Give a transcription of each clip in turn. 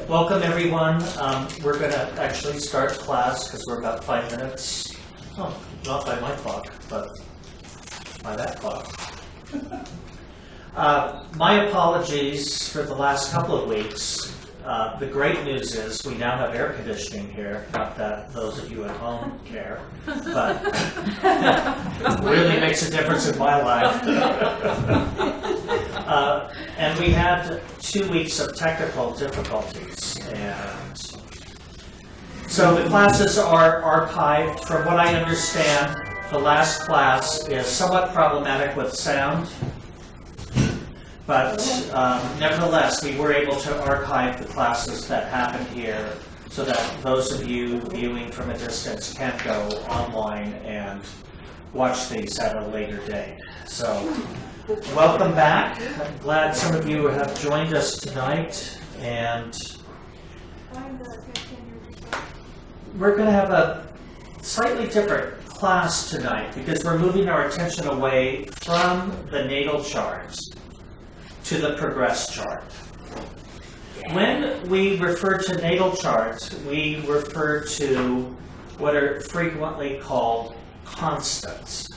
Welcome everyone. We're going to actually start class because we're about 5 minutes. Oh, not by my clock, but by that clock. My apologies for the last couple of weeks. The great news is we now have air conditioning here. Not that those of you at home care, but it really makes a difference in my life. And we had 2 weeks of technical difficulties, and so the classes are archived. From what I understand, the last class is somewhat problematic with sound, but nevertheless, we were able to archive the classes that happened here so that those of you viewing from a distance can go online and watch these at a later date. So, welcome back. I'm glad some of you have joined us tonight, and we're going to have a slightly different class tonight because we're moving our attention away from the natal charts to the progress chart. When we refer to natal charts, we refer to what are frequently called constants.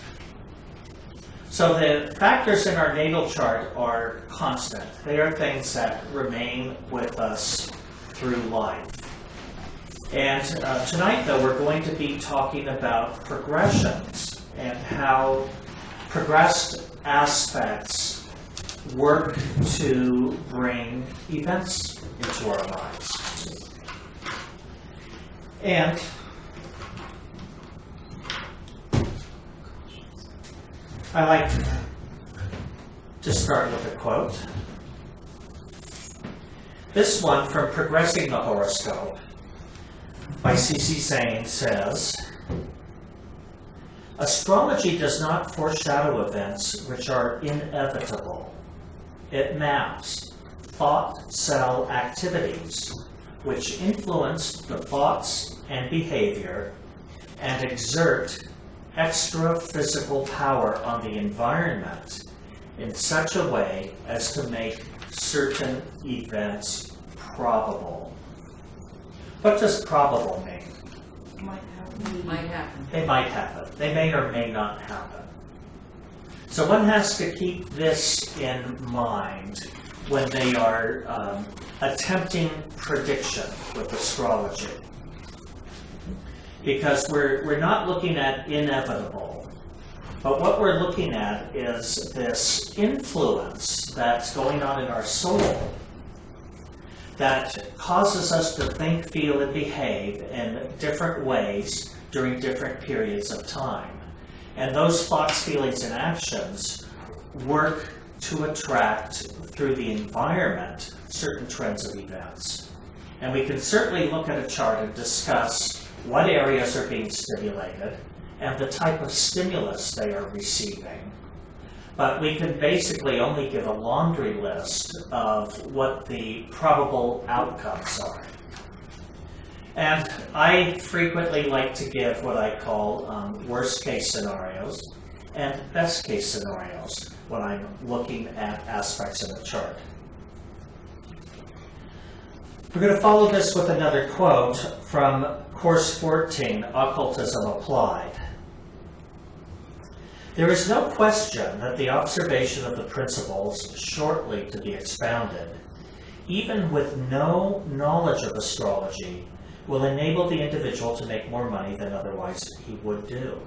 So the factors in our natal chart are constant. They are things that remain with us through life. And tonight, though, we're going to be talking about progressions and how progressed aspects work to bring events into our lives. And I like to start with a quote. This one from Progressing the Horoscope by C.C. Zane says, "Astrology does not foreshadow events which are inevitable. It maps thought cell activities which influence the thoughts and behavior and exert extra physical power on the environment in such a way as to make certain events probable." What does probable mean? Might happen. They might happen. They may or may not happen. So one has to keep this in mind when they are attempting prediction with astrology. Because we're not looking at inevitable, but what we're looking at is this influence that's going on in our soul that causes us to think, feel, and behave in different ways during different periods of time. And those thoughts, feelings, and actions work to attract, through the environment, certain trends of events. And we can certainly look at a chart and discuss what areas are being stimulated and the type of stimulus they are receiving. But we can basically only give a laundry list of what the probable outcomes are. And I frequently like to give what I call worst case scenarios and best case scenarios when I'm looking at aspects of the chart. We're going to follow this with another quote from Course 14, Occultism Applied. "There is no question that the observation of the principles shortly to be expounded, even with no knowledge of astrology, will enable the individual to make more money than otherwise he would do.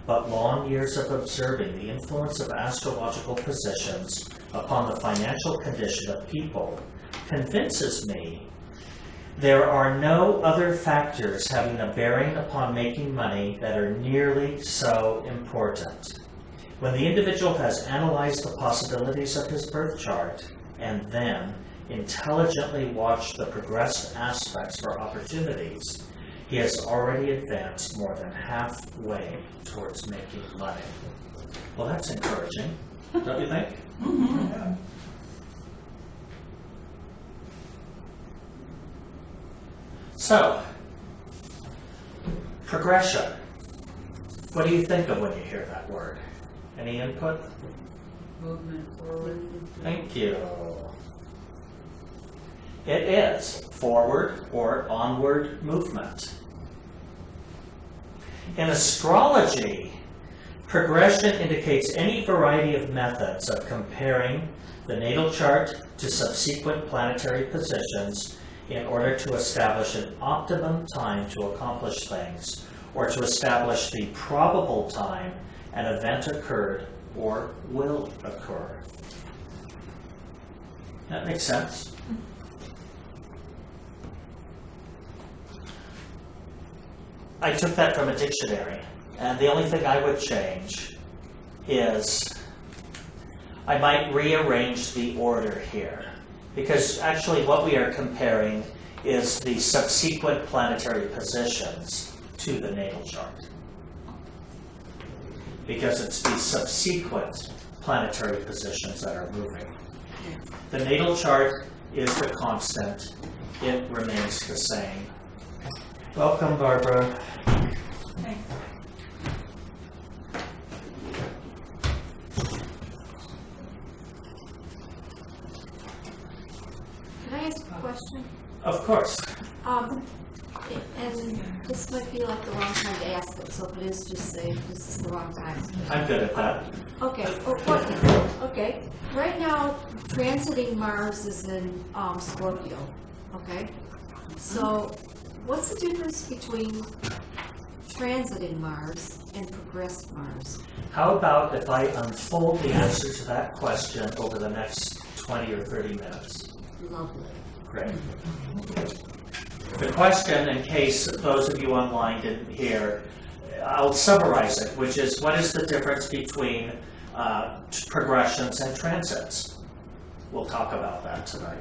But long years of observing the influence of astrological positions upon the financial condition of people convinces me there are no other factors having a bearing upon making money that are nearly so important. When the individual has analyzed the possibilities of his birth chart and then intelligently watched the progressed aspects for opportunities, he has already advanced more than halfway towards making money." Well, that's encouraging, don't you think? Mm-hmm. Yeah. So, progression. What do you think of when you hear that word? Any input? Movement forward. Thank you. It is forward or onward movement. In astrology, progression indicates any variety of methods of comparing the natal chart to subsequent planetary positions in order to establish an optimum time to accomplish things, or to establish the probable time an event occurred or will occur. That makes sense? I took that from a dictionary, and the only thing I would change is I might rearrange the order here, because actually what we are comparing is the subsequent planetary positions to the natal chart, because it's the subsequent planetary positions that are moving. The natal chart is the constant. It remains the same. Welcome, Barbara. Thanks. Can I ask a question? Of course. And this might be like the wrong time to ask it, so if it is, just say this is the wrong time. I'm good at that. Okay, okay. Right now, transiting Mars is in Scorpio, okay? So what's the difference between transiting Mars and progressed Mars? How about if I unfold the answer to that question over the next 20 or 30 minutes? Lovely. Great. The question, in case those of you online didn't hear, I'll summarize it, which is, what is the difference between progressions and transits? We'll talk about that tonight.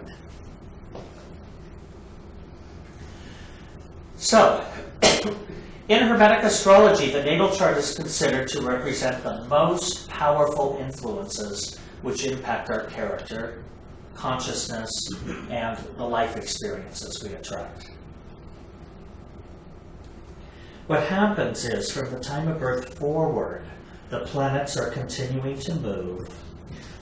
So, in Hermetic astrology, the natal chart is considered to represent the most powerful influences which impact our character, consciousness, and the life experiences we attract. What happens is, from the time of birth forward, the planets are continuing to move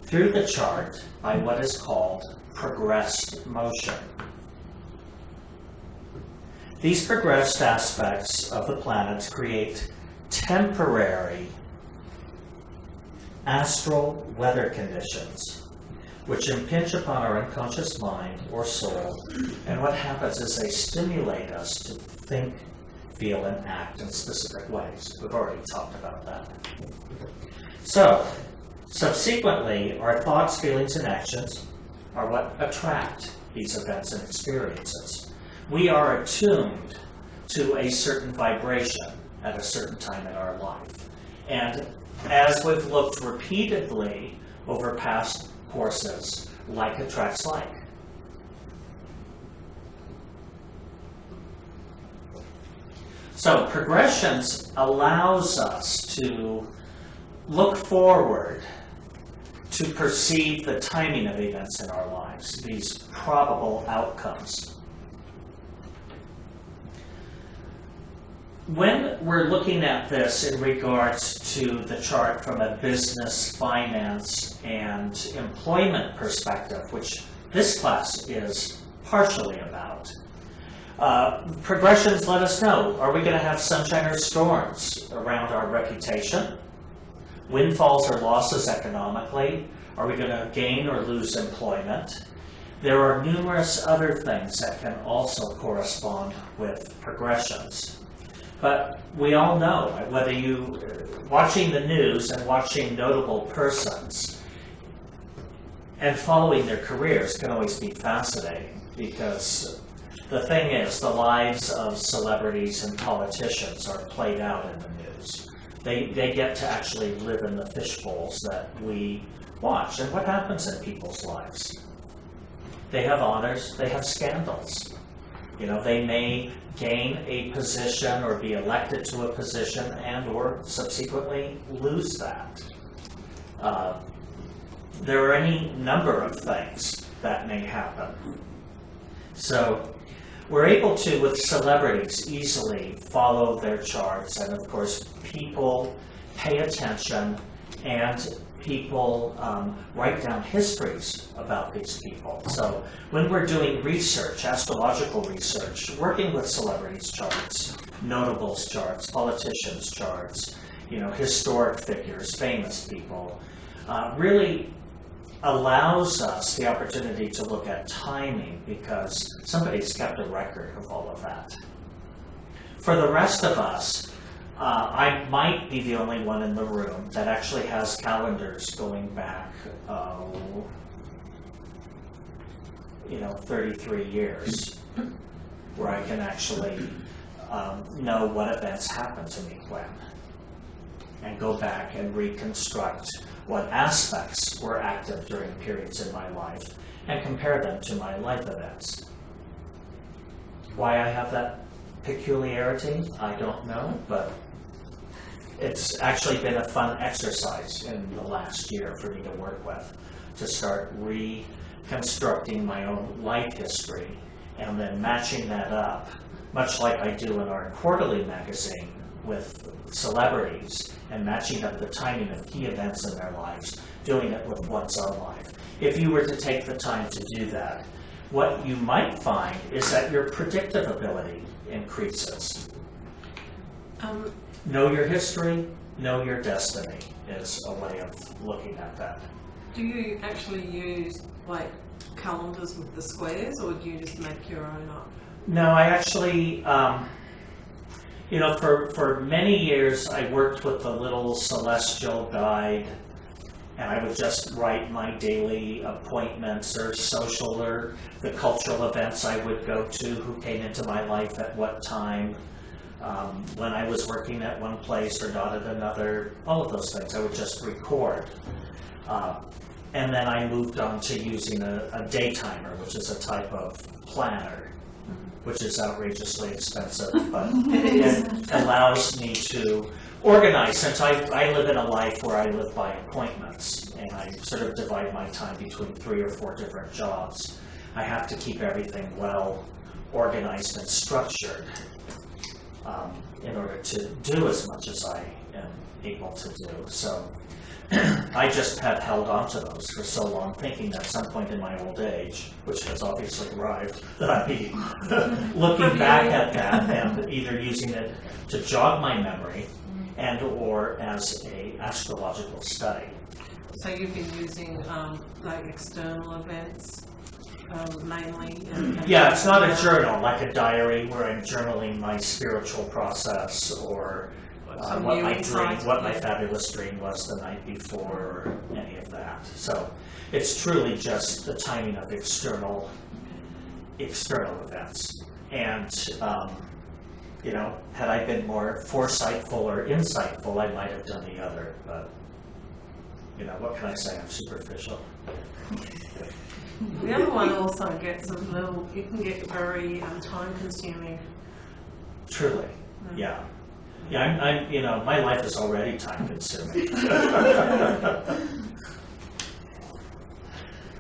through the chart by what is called progressed motion. These progressed aspects of the planets create temporary astral weather conditions, which impinge upon our unconscious mind or soul, and what happens is they stimulate us to think, feel, and act in specific ways. We've already talked about that. So, subsequently, our thoughts, feelings, and actions are what attract these events and experiences. We are attuned to a certain vibration at a certain time in our life. And as we've looked repeatedly over past courses, like attracts like. So progressions allows us to look forward to perceive the timing of events in our lives, these probable outcomes. When we're looking at this in regards to the chart from a business, finance, and employment perspective, which this class is partially about, progressions let us know, are we going to have sunshine or storms around our reputation? Windfalls or losses economically? Are we going to gain or lose employment? There are numerous other things that can also correspond with progressions. But we all know, whether you watching the news and watching notable persons and following their careers can always be fascinating, because the thing is, the lives of celebrities and politicians are played out in the news. They get to actually live in the fishbowls that we watch. And what happens in people's lives? They have honors, they have scandals. You know, they may gain a position or be elected to a position and or subsequently lose that. There are any number of things that may happen. So we're able to, with celebrities, easily follow their charts, and of course people pay attention, and people write down histories about these people. So when we're doing research, astrological research, working with celebrities' charts, notables' charts, politicians' charts, historic figures, famous people, really allows us the opportunity to look at timing because somebody's kept a record of all of that. For the rest of us, I might be the only one in the room that actually has calendars going back, 33 years, where I can actually know what events happened to me when, and go back and reconstruct what aspects were active during periods in my life and compare them to my life events. Why I have that peculiarity, I don't know, but it's actually been a fun exercise in the last year for me to work with, to start reconstructing my own life history and then matching that up, much like I do in our quarterly magazine with celebrities, and matching up the timing of key events in their lives, doing it with one's own life. If you were to take the time to do that, what you might find is that your predictive ability increases. Know your history, know your destiny is a way of looking at that. Do you actually use like calendars with the squares, or do you just make your own up? No, I actually, for many years I worked with the little celestial guide, and I would just write my daily appointments or social or the cultural events I would go to, who came into my life at what time, when I was working at one place or not at another, all of those things I would just record. And then I moved on to using a day timer, which is a type of planner, which is outrageously expensive, but it allows me to organize. Since I live in a life where I live by appointments, and I sort of divide my time between 3 or 4 different jobs, I have to keep everything well organized and structured in order to do as much as I am able to do. So I just have held on to those for so long, thinking that at some point in my old age, which has obviously arrived, that I'd be looking back at that and either using it to jog my memory and or as a astrological study. So you've been using like external events mainly? Yeah, it's not a journal, like a diary where I'm journaling my spiritual process or what my fabulous dream was the night before, or any of that. So it's truly just the timing of external events. And had I been more foresightful or insightful, I might have done the other. But what can I say? I'm superficial. The other one also gets it can get very time consuming. Truly, yeah. Yeah, I'm my life is already time consuming.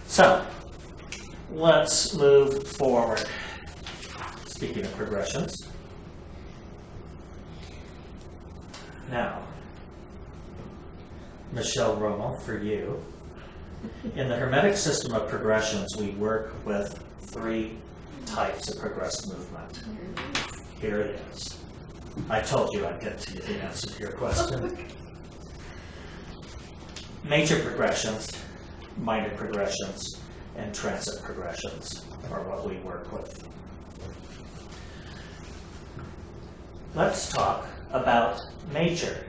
So, let's move forward. Speaking of progressions. Now, Michelle Rommel, for you. In the Hermetic system of progressions, we work with 3 types of progressive movement. Here it is. I told you I'd get to the answer to your question. Major progressions, minor progressions, and transit progressions are what we work with. Let's talk about major.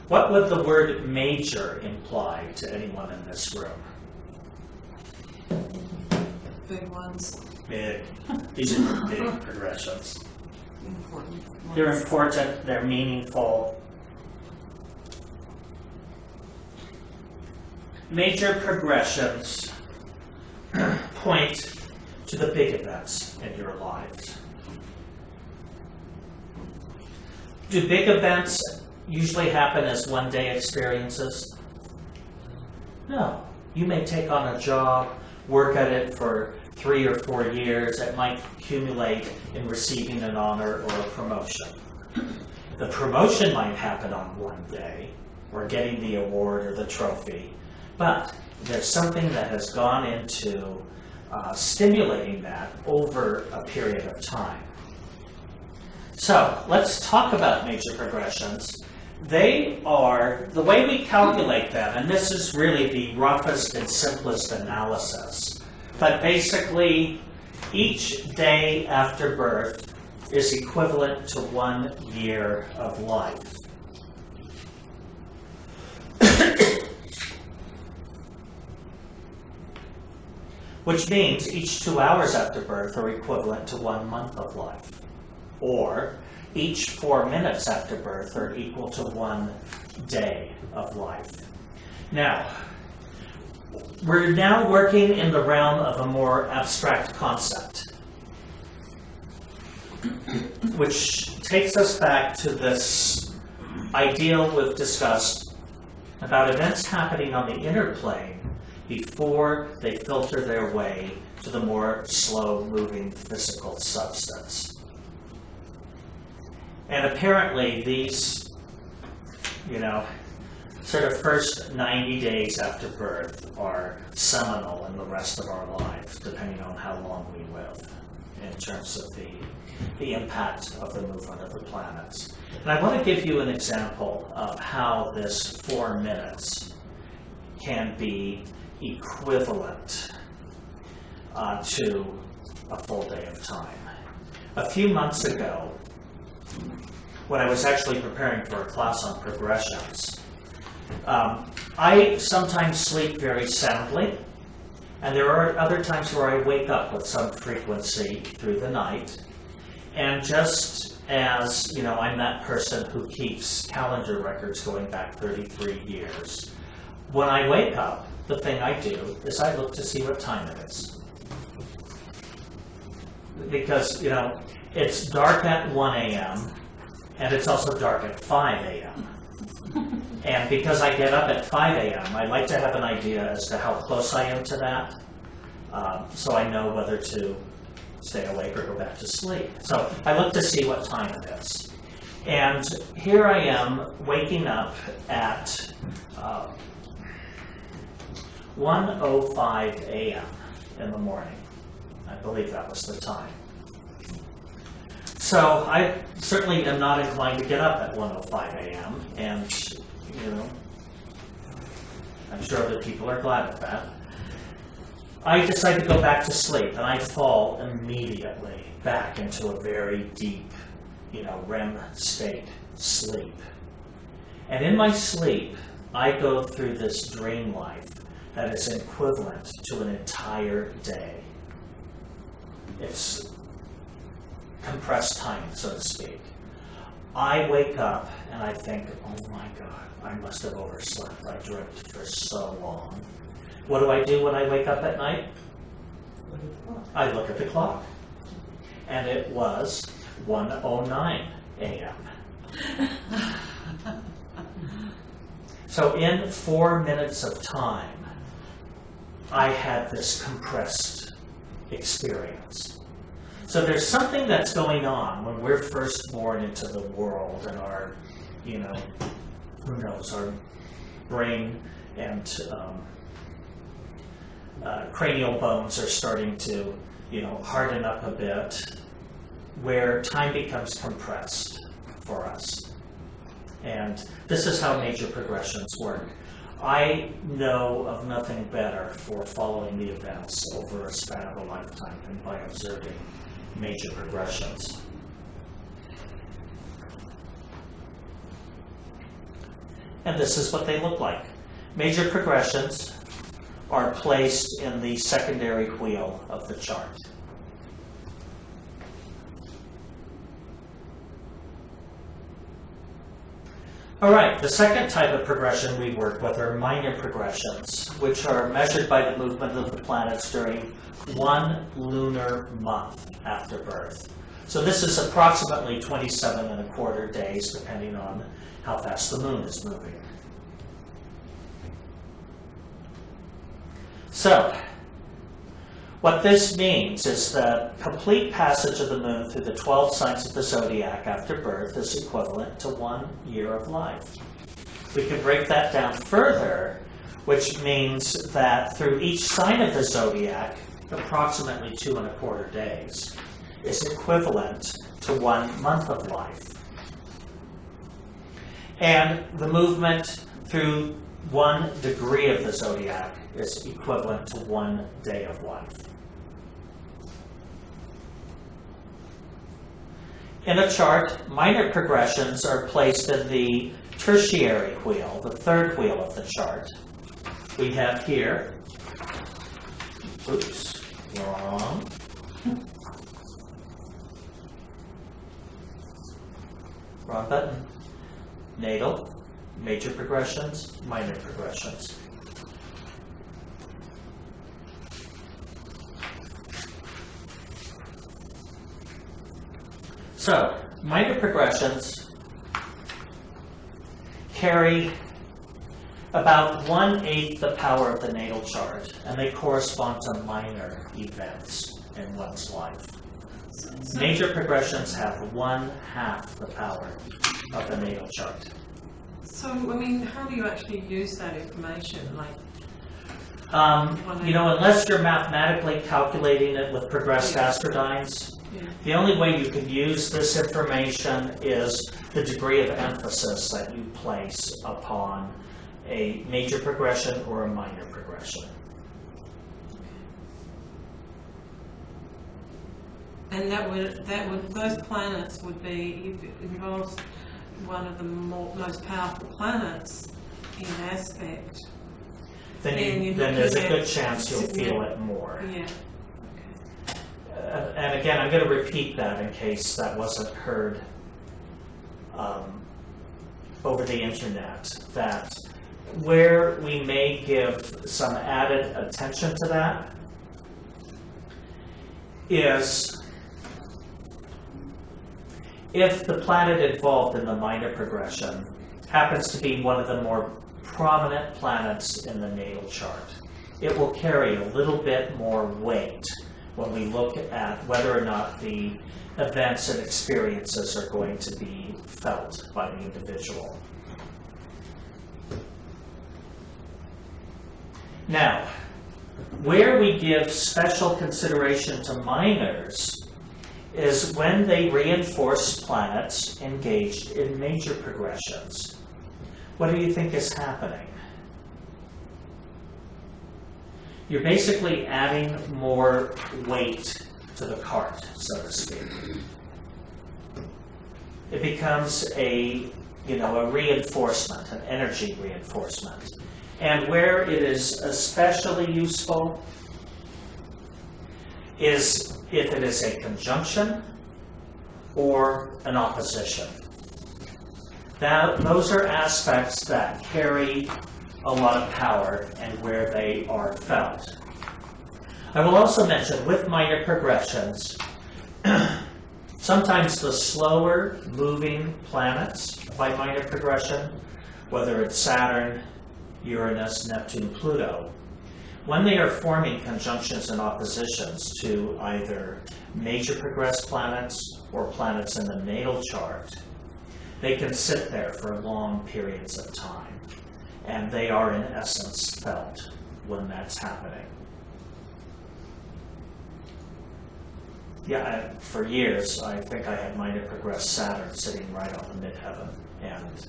What would the word major imply to anyone in this room? Big ones. Big. These are big progressions. Important. They're important, they're meaningful. Major progressions point to the big events in your lives. Do big events usually happen as one-day experiences? No. You may take on a job, work at it for 3 or 4 years. It might accumulate in receiving an honor or a promotion. The promotion might happen on one day, or getting the award or the trophy, but there's something that has gone into stimulating that over a period of time. So let's talk about major progressions. They are, the way we calculate them, and this is really the roughest and simplest analysis, but basically each day after birth is equivalent to 1 year of life. Which means each 2 hours after birth are equivalent to 1 month of life. Or each 4 minutes after birth are equal to 1 day of life. Now, we're now working in the realm of a more abstract concept, which takes us back to this ideal we've discussed about events happening on the inner plane before they filter their way to the more slow-moving physical substance. And apparently these, sort of first 90 days after birth are seminal in the rest of our lives, depending on how long we live, in terms of the impact of the movement of the planets. And I want to give you an example of how this 4 minutes can be equivalent to a full day of time. A few months ago, when I was actually preparing for a class on progressions, I sometimes sleep very soundly, and there are other times where I wake up with some frequency through the night. And just as, I'm that person who keeps calendar records going back 33 years, when I wake up, the thing I do is I look to see what time it is. Because, it's dark at 1 a.m., and it's also dark at 5 a.m. And because I get up at 5 a.m., I like to have an idea as to how close I am to that, so I know whether to stay awake or go back to sleep. So I look to see what time it is. And here I am waking up at 1:05 a.m. in the morning. I believe that was the time. So I certainly am not inclined to get up at 1:05 a.m. and, I'm sure other people are glad of that. I decide to go back to sleep, and I fall immediately back into a very deep, REM state sleep. And in my sleep, I go through this dream life that is equivalent to an entire day. It's compressed time, so to speak. I wake up and I think, oh my God, I must have overslept. I dreamt for so long. What do I do when I wake up at night? I look at the clock. And it was 1:09 a.m. So in 4 minutes of time, I had this compressed experience. So there's something that's going on when we're first born into the world, and our, who knows, our brain and cranial bones are starting to, harden up a bit, where time becomes compressed for us. And this is how major progressions work. I know of nothing better for following the events over a span of a lifetime than by observing major progressions. And this is what they look like. Major progressions are placed in the secondary wheel of the chart. All right, the second type of progression we work with are minor progressions, which are measured by the movement of the planets during 1 lunar month after birth. So this is approximately 27¼ days, depending on how fast the moon is moving. So, what this means is that complete passage of the moon through the 12 signs of the zodiac after birth is equivalent to 1 year of life. we can break that down further, which means that through each sign of the zodiac, approximately 2¼ days is equivalent to 1 month of life. And the movement through 1 degree of the zodiac is equivalent to 1 day of life. In a chart, minor progressions are placed in the tertiary wheel, the 3rd wheel of the chart. We have here, oops, wrong. Wrong button. Natal, major progressions, minor progressions. So, minor progressions carry about 1/8 the power of the natal chart, and they correspond to minor events in one's life. Major progressions have 1/2 the power of the natal chart. So, I mean, how do you actually use that information? Like, unless you're mathematically calculating it with progressed astrodynes, the only way you can use this information is the degree of emphasis that you place upon a major progression or a minor progression. and those planets would be, if it involves one of the most powerful planets in aspect. Then there's a good chance you'll feel it more. Yeah. And again, I'm going to repeat that in case that wasn't heard over the internet, that where we may give some added attention to that is if the planet involved in the minor progression happens to be one of the more prominent planets in the natal chart, it will carry a little bit more weight when we look at whether or not the events and experiences are going to be felt by the individual. Now, where we give special consideration to minors is when they reinforce planets engaged in major progressions. What do you think is happening? You're basically adding more weight to the cart, so to speak. It becomes a reinforcement, an energy reinforcement. And where it is especially useful is if it is a conjunction or an opposition. Now, those are aspects that carry a lot of power and where they are felt. I will also mention with minor progressions, sometimes the slower moving planets by minor progression, whether it's Saturn, Uranus, Neptune, Pluto, when they are forming conjunctions and oppositions to either major progressed planets or planets in the natal chart, they can sit there for long periods of time. And they are, in essence, felt when that's happening. Yeah, for years, I think I had minor progressed Saturn sitting right on the midheaven, and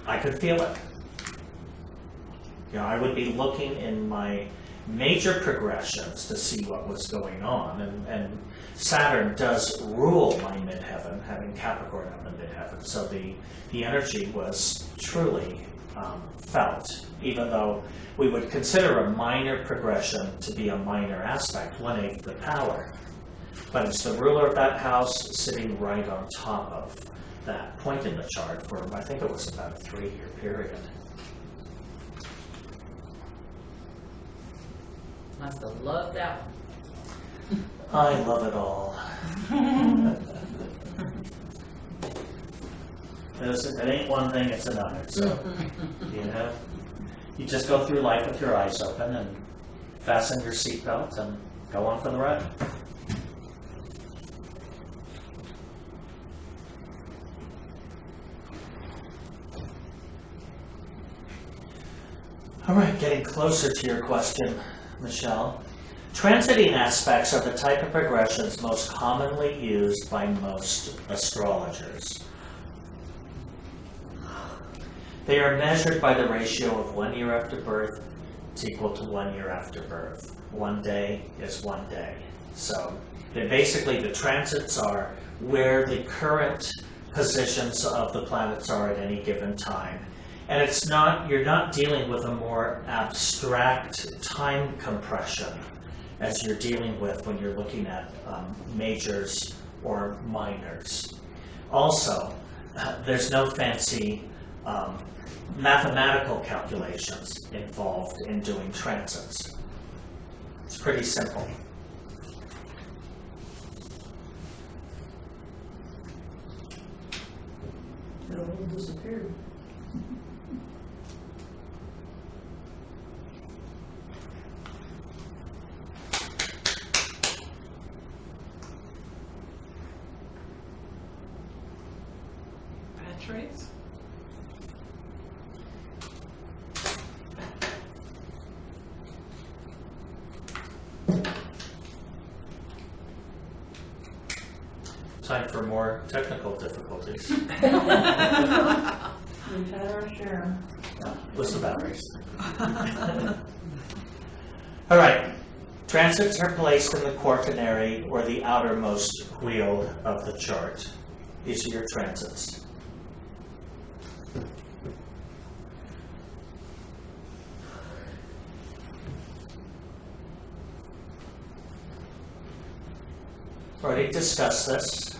I could feel it. I would be looking in my major progressions to see what was going on, and Saturn does rule my midheaven, having Capricorn on the midheaven, so the energy was truly felt, even though we would consider a minor progression to be a minor aspect, 1/8 the power. But it's the ruler of that house sitting right on top of that point in the chart for, I think it was about a 3-year period. Must have loved that one. I love it all. If it ain't one thing, it's another. So, you just go through life with your eyes open and fasten your seatbelt and go on for the ride. All right, getting closer to your question, Michelle. Transiting aspects are the type of progressions most commonly used by most astrologers. They are measured by the ratio of 1 year after birth is equal to 1 year after birth. 1 day is 1 day. So basically the transits are where the current positions of the planets are at any given time. And it's not, you're not dealing with a more abstract time compression as you're dealing with when you're looking at majors or minors. Also, there's no fancy mathematical calculations involved in doing transits. It's pretty simple. It all disappeared. Batteries? Time for more technical difficulties. We've had our share. What's the batteries? All right. Transits are placed in the quaternary or the outermost wheel of the chart. These are your transits. Already discussed this.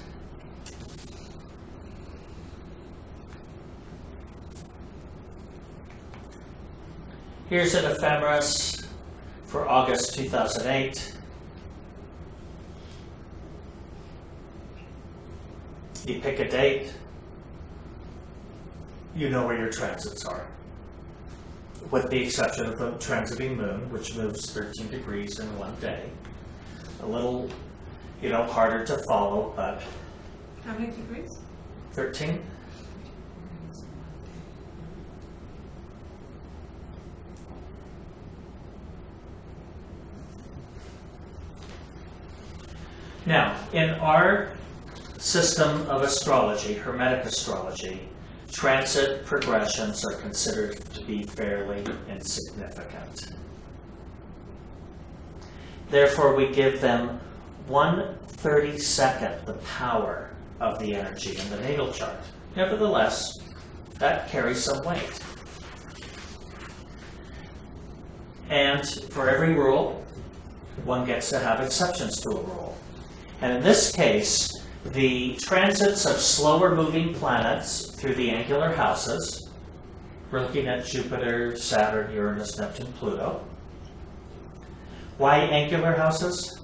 Here's an ephemeris for August 2008. You pick a date, you know where your transits are. With the exception of the transiting moon, which moves 13 degrees in 1 day. A little, harder to follow, but How many degrees? 13. Now, in our system of astrology, Hermetic astrology, transit progressions are considered to be fairly insignificant. Therefore, we give them 1/32 the power of the energy in the natal chart. Nevertheless, that carries some weight. And for every rule, one gets to have exceptions to a rule. And in this case, the transits of slower moving planets through the angular houses, we're looking at Jupiter, Saturn, Uranus, Neptune, Pluto. Why angular houses?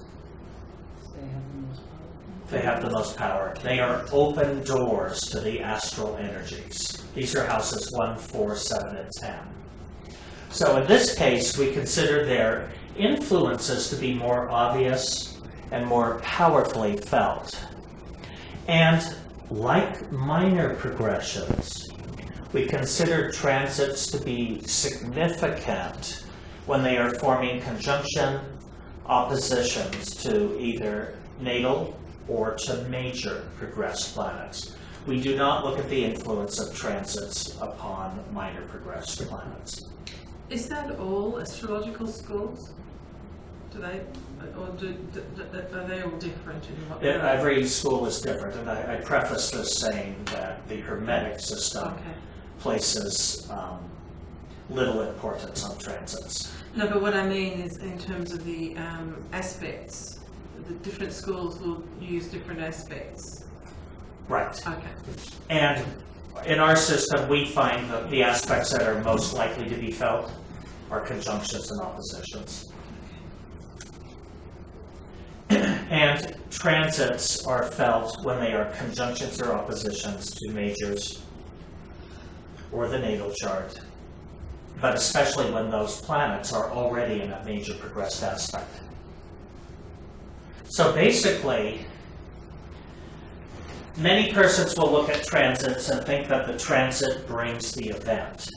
They have the most power. They are open doors to the astral energies. These are houses 1, 4, 7, and 10. So in this case, we consider their influences to be more obvious and more powerfully felt. And like minor progressions, we consider transits to be significant when they are forming conjunction oppositions to either natal or to major progressed planets. We do not look at the influence of transits upon minor progressed planets. Is that all astrological schools? Are they all different in what way? Every school is different, and I preface this saying that the Hermetic system places little importance on transits. No, but what I mean is in terms of the aspects. The different schools will use different aspects. Right. Okay. And in our system, we find that the aspects that are most likely to be felt are conjunctions and oppositions. And transits are felt when they are conjunctions or oppositions to majors or the natal chart, but especially when those planets are already in a major progressed aspect. So basically, many persons will look at transits and think that the transit brings the event.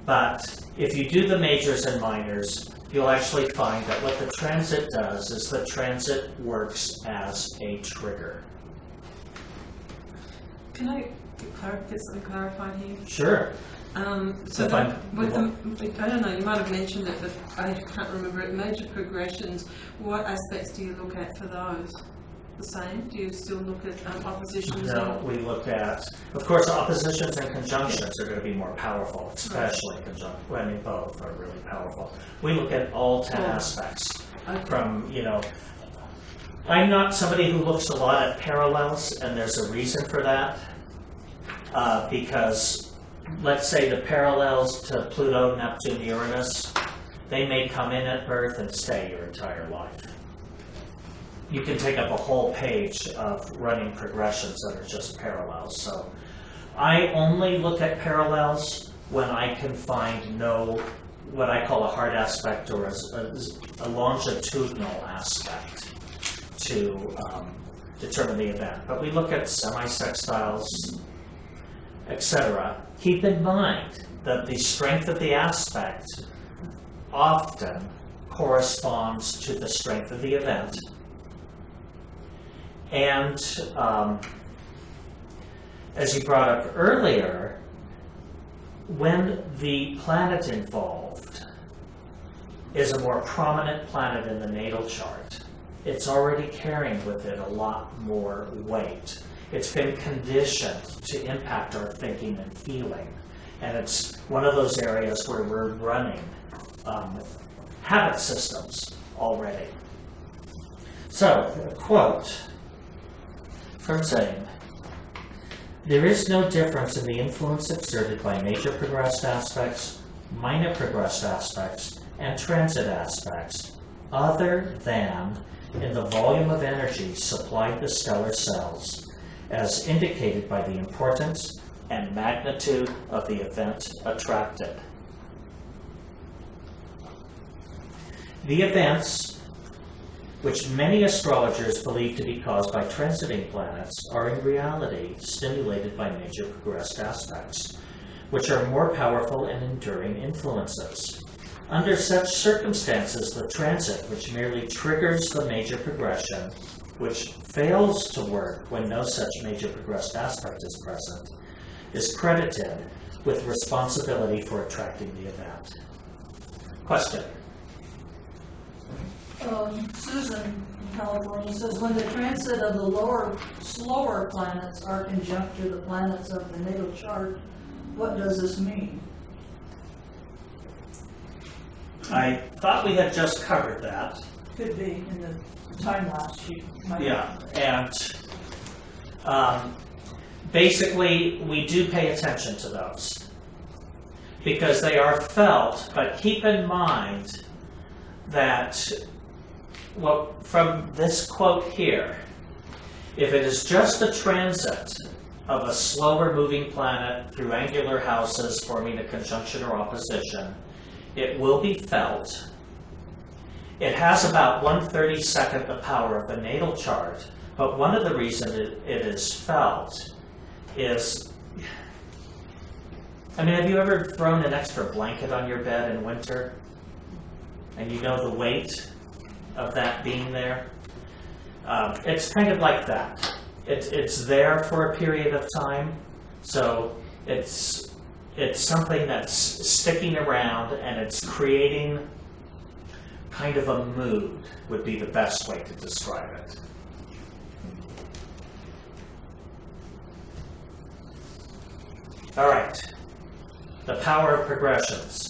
But if you do the majors and minors, you'll actually find that what the transit does is the transit works as a trigger. Can I get something clarified here? Sure. So If that, I'm- with the, I don't know, you might have mentioned it, but I can't remember it. Major progressions, what aspects do you look at for those? The same? Do you still look at oppositions? No, we look at, of course, oppositions and conjunctions are going to be more powerful, especially conjunct. Well, I mean, both are really powerful. We look at all 10 aspects from, I'm not somebody who looks a lot at parallels, and there's a reason for that. Because, let's say the parallels to Pluto, Neptune, Uranus, they may come in at birth and stay your entire life. You can take up a whole page of running progressions that are just parallels. So I only look at parallels when I can find what I call a hard aspect or a longitudinal aspect to determine the event. But we look at semi-sextiles, etc. Keep in mind that the strength of the aspect often corresponds to the strength of the event. And as you brought up earlier, when the planet involved is a more prominent planet in the natal chart, it's already carrying with it a lot more weight. It's been conditioned to impact our thinking and feeling. And it's one of those areas where we're running habit systems already. So, a quote from Zane: "There is no difference in the influence exerted by major progressed aspects, minor progressed aspects, and transit aspects, other than in the volume of energy supplied to stellar cells, as indicated by the importance and magnitude of the event attracted. The events, which many astrologers believe to be caused by transiting planets, are in reality stimulated by major progressed aspects, which are more powerful and enduring influences. Under such circumstances, the transit, which merely triggers the major progression, which fails to work when no such major progressed aspect is present, is credited with responsibility for attracting the event." Question? Susan in California says, when the transit of the lower, slower planets are conjunct to the planets of the natal chart, what does this mean? I thought we had just covered that. Could be in the time lapse sheet. Yeah, and basically we do pay attention to those because they are felt, but keep in mind that from this quote here, if it is just a transit of a slower moving planet through angular houses forming a conjunction or opposition, it will be felt. It has about 1/32 the power of the natal chart, but one of the reasons it is felt is, have you ever thrown an extra blanket on your bed in winter? And you know the weight of that being there? It's kind of like that. It's there for a period of time, so it's something that's sticking around and it's creating kind of a mood, would be the best way to describe it. All right, the power of progressions.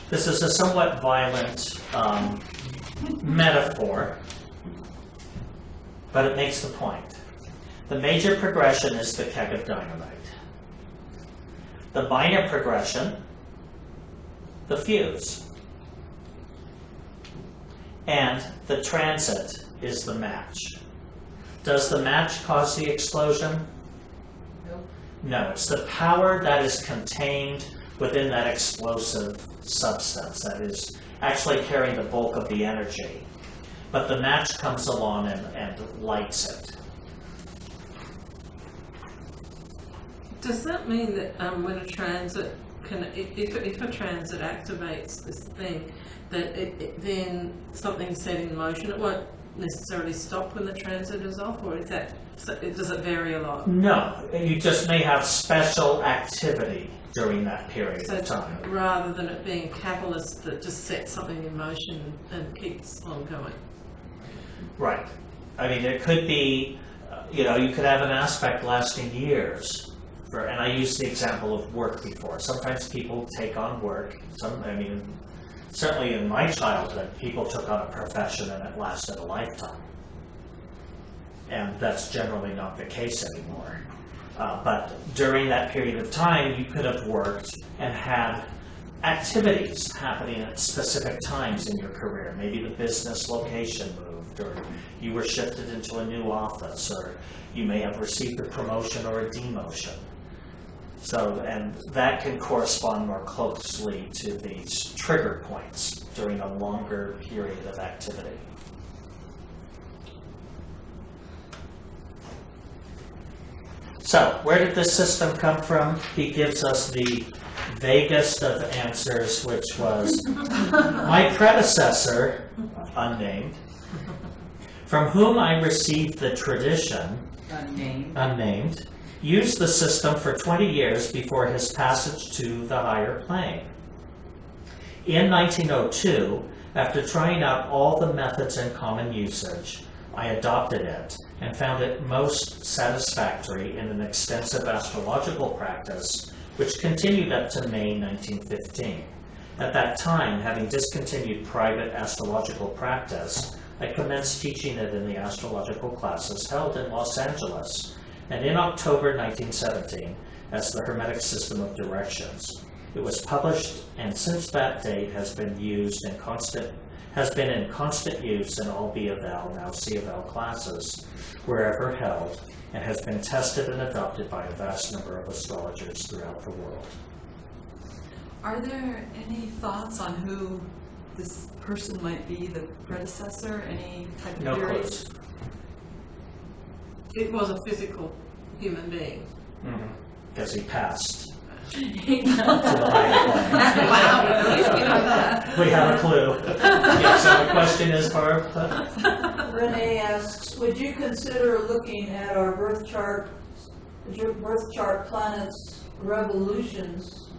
This is a somewhat violent metaphor, but it makes the point. The major progression is the keg of dynamite. The minor progression, the fuse. And the transit is the match. Does the match cause the explosion? Nope. No, it's the power that is contained within that explosive substance that is actually carrying the bulk of the energy. But the match comes along and lights it. Does that mean that when a transit if a transit activates this thing, that it then something's set in motion? It won't necessarily stop when the transit is off, or is that, does it vary a lot? No, you just may have special activity during that period of time. Rather than it being a catalyst that just sets something in motion and keeps on going. Right. I mean, it could be, you could have an aspect lasting years. And I used the example of work before. Sometimes people take on work. Certainly in my childhood, people took on a profession and it lasted a lifetime. And that's generally not the case anymore. But during that period of time, you could have worked and had activities happening at specific times in your career. Maybe the business location moved, or you were shifted into a new office, or you may have received a promotion or a demotion. So, and that can correspond more closely to these trigger points during a longer period of activity. So, where did this system come from? He gives us the vaguest of answers, which was my predecessor, unnamed, from whom I received the tradition, unnamed, used the system for 20 years before his passage to the higher plane. In 1902, after trying out all the methods in common usage, I adopted it and found it most satisfactory in an extensive astrological practice, which continued up to May 1915. At that time, having discontinued private astrological practice, I commenced teaching it in the astrological classes held in Los Angeles, and in October 1917 as the Hermetic System of Directions. It was published, and since that date has been in constant use in all B of L, now C of L classes, wherever held, and has been tested and adopted by a vast number of astrologers throughout the world. Are there any thoughts on who this person might be, the predecessor? Any type of theories? Clues. It was a physical human being. Because he passed. Wow, at least we know that. We have a clue. Yeah, so the question is, Barb? Renee asks, would you consider looking at our birth chart planets' revolutions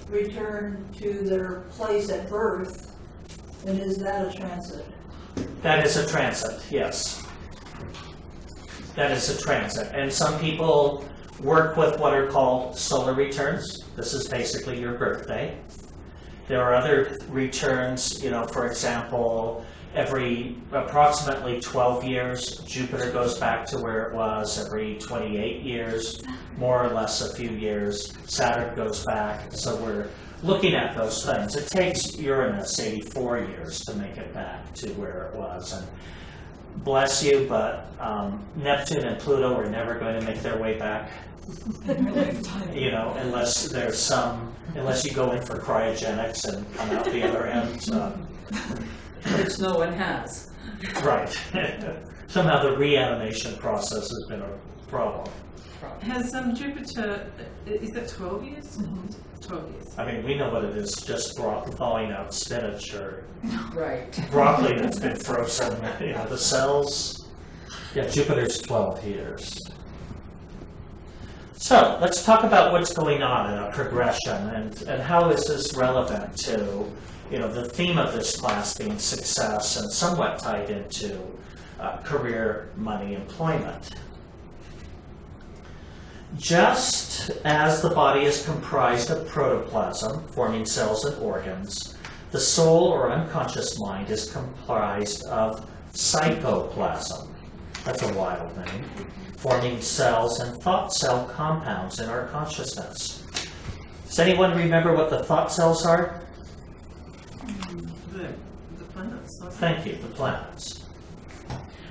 return to their place at birth, and is that a transit? That is a transit, yes. That is a transit. And some people work with what are called solar returns. This is basically your birthday. There are other returns, for example, every approximately 12 years, Jupiter goes back to where it was. Every 28 years, more or less a few years, Saturn goes back. So we're looking at those things. It takes Uranus 84 years to make it back to where it was. And bless you, but Neptune and Pluto are never going to make their way back. Unless unless you go in for cryogenics and come out the other end. Which no one has. Right. Somehow the reanimation process has been a problem. Has Jupiter, is that 12 years? 12 years. I mean, we know what it is, just thawing out spinach or broccoli that's been frozen. The cells. Yeah, Jupiter's 12 years. So let's talk about what's going on in a progression and how is this relevant to, the theme of this class being success and somewhat tied into career, money, employment. Just as the body is comprised of protoplasm, forming cells and organs, the soul or unconscious mind is comprised of psychoplasm. That's a wild name. Forming cells and thought cell compounds in our consciousness. Does anyone remember what the thought cells are? The planets. Thank you, the planets.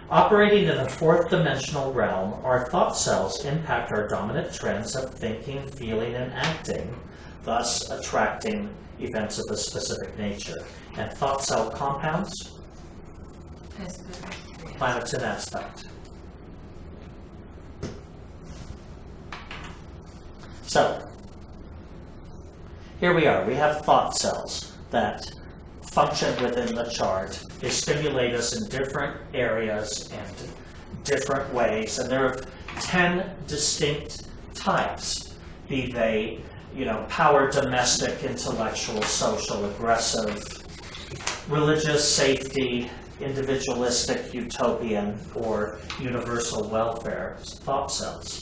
Operating in the fourth dimensional realm, our thought cells impact our dominant trends of thinking, feeling, and acting, thus attracting events of a specific nature. And thought cell compounds? Planets in aspect. So, here we are. We have thought cells that function within the chart. They stimulate us in different areas and different ways, and there are 10 distinct types, be they, power, domestic, intellectual, social, aggressive, religious, safety, individualistic, utopian, or universal welfare thought cells.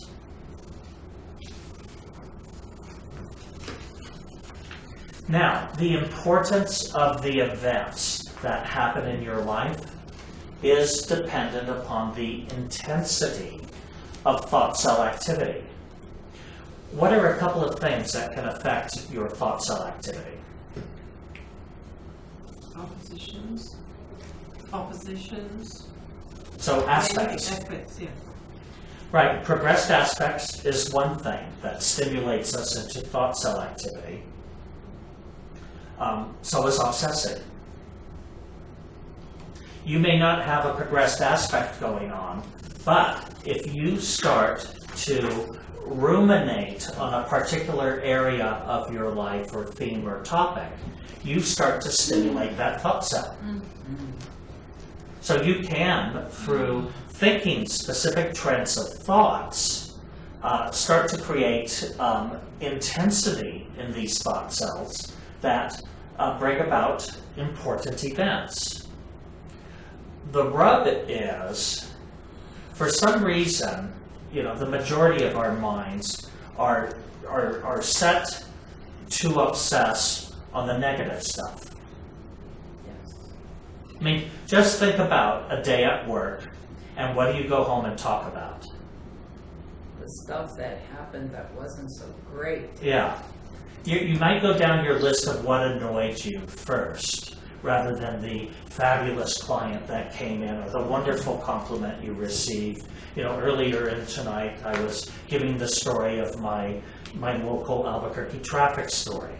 Now, the importance of the events that happen in your life is dependent upon the intensity of thought cell activity. What are a couple of things that can affect your thought cell activity? Oppositions. So aspects. Aspects, yeah. Right, progressed aspects is one thing that stimulates us into thought cell activity. So is obsessing. You may not have a progressed aspect going on, but if you start to ruminate on a particular area of your life or theme or topic, you start to stimulate that thought cell. So you can, through thinking specific trends of thoughts, start to create intensity in these thought cells that bring about important events. The rub is, for some reason, the majority of our minds are set to obsess on the negative stuff. I mean, just think about a day at work, and what do you go home and talk about? The stuff that happened that wasn't so great. Yeah. You might go down your list of what annoyed you first, rather than the fabulous client that came in or the wonderful compliment you received. Earlier in tonight, I was giving the story of my local Albuquerque traffic story.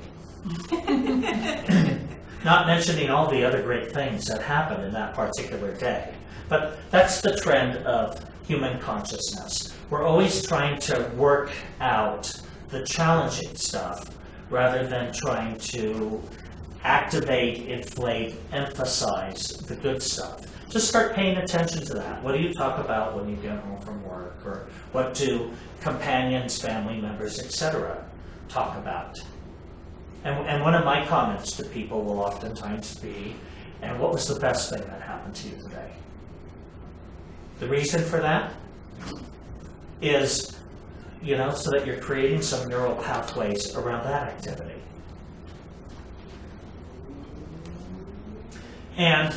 Not mentioning all the other great things that happened in that particular day. But that's the trend of human consciousness. We're always trying to work out the challenging stuff rather than trying to activate, inflate, emphasize the good stuff. Just start paying attention to that. What do you talk about when you get home from work? Or what do companions, family members, etc. talk about? And one of my comments to people will oftentimes be, and what was the best thing that happened to you today? The reason for that is, so that you're creating some neural pathways around that activity. And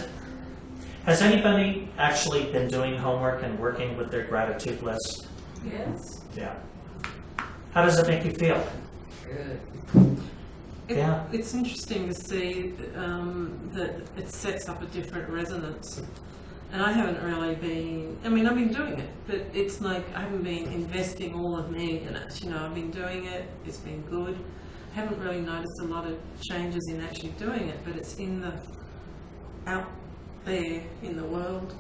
has anybody actually been doing homework and working with their gratitude list? Yes. Yeah. How does it make you feel? Good. Yeah. It's interesting to see that it sets up a different resonance. And I haven't really been, I've been doing it, but it's like I haven't been investing all of me in it. I've been doing it, it's been good. I haven't really noticed a lot of changes in actually doing it, but it's out there in the world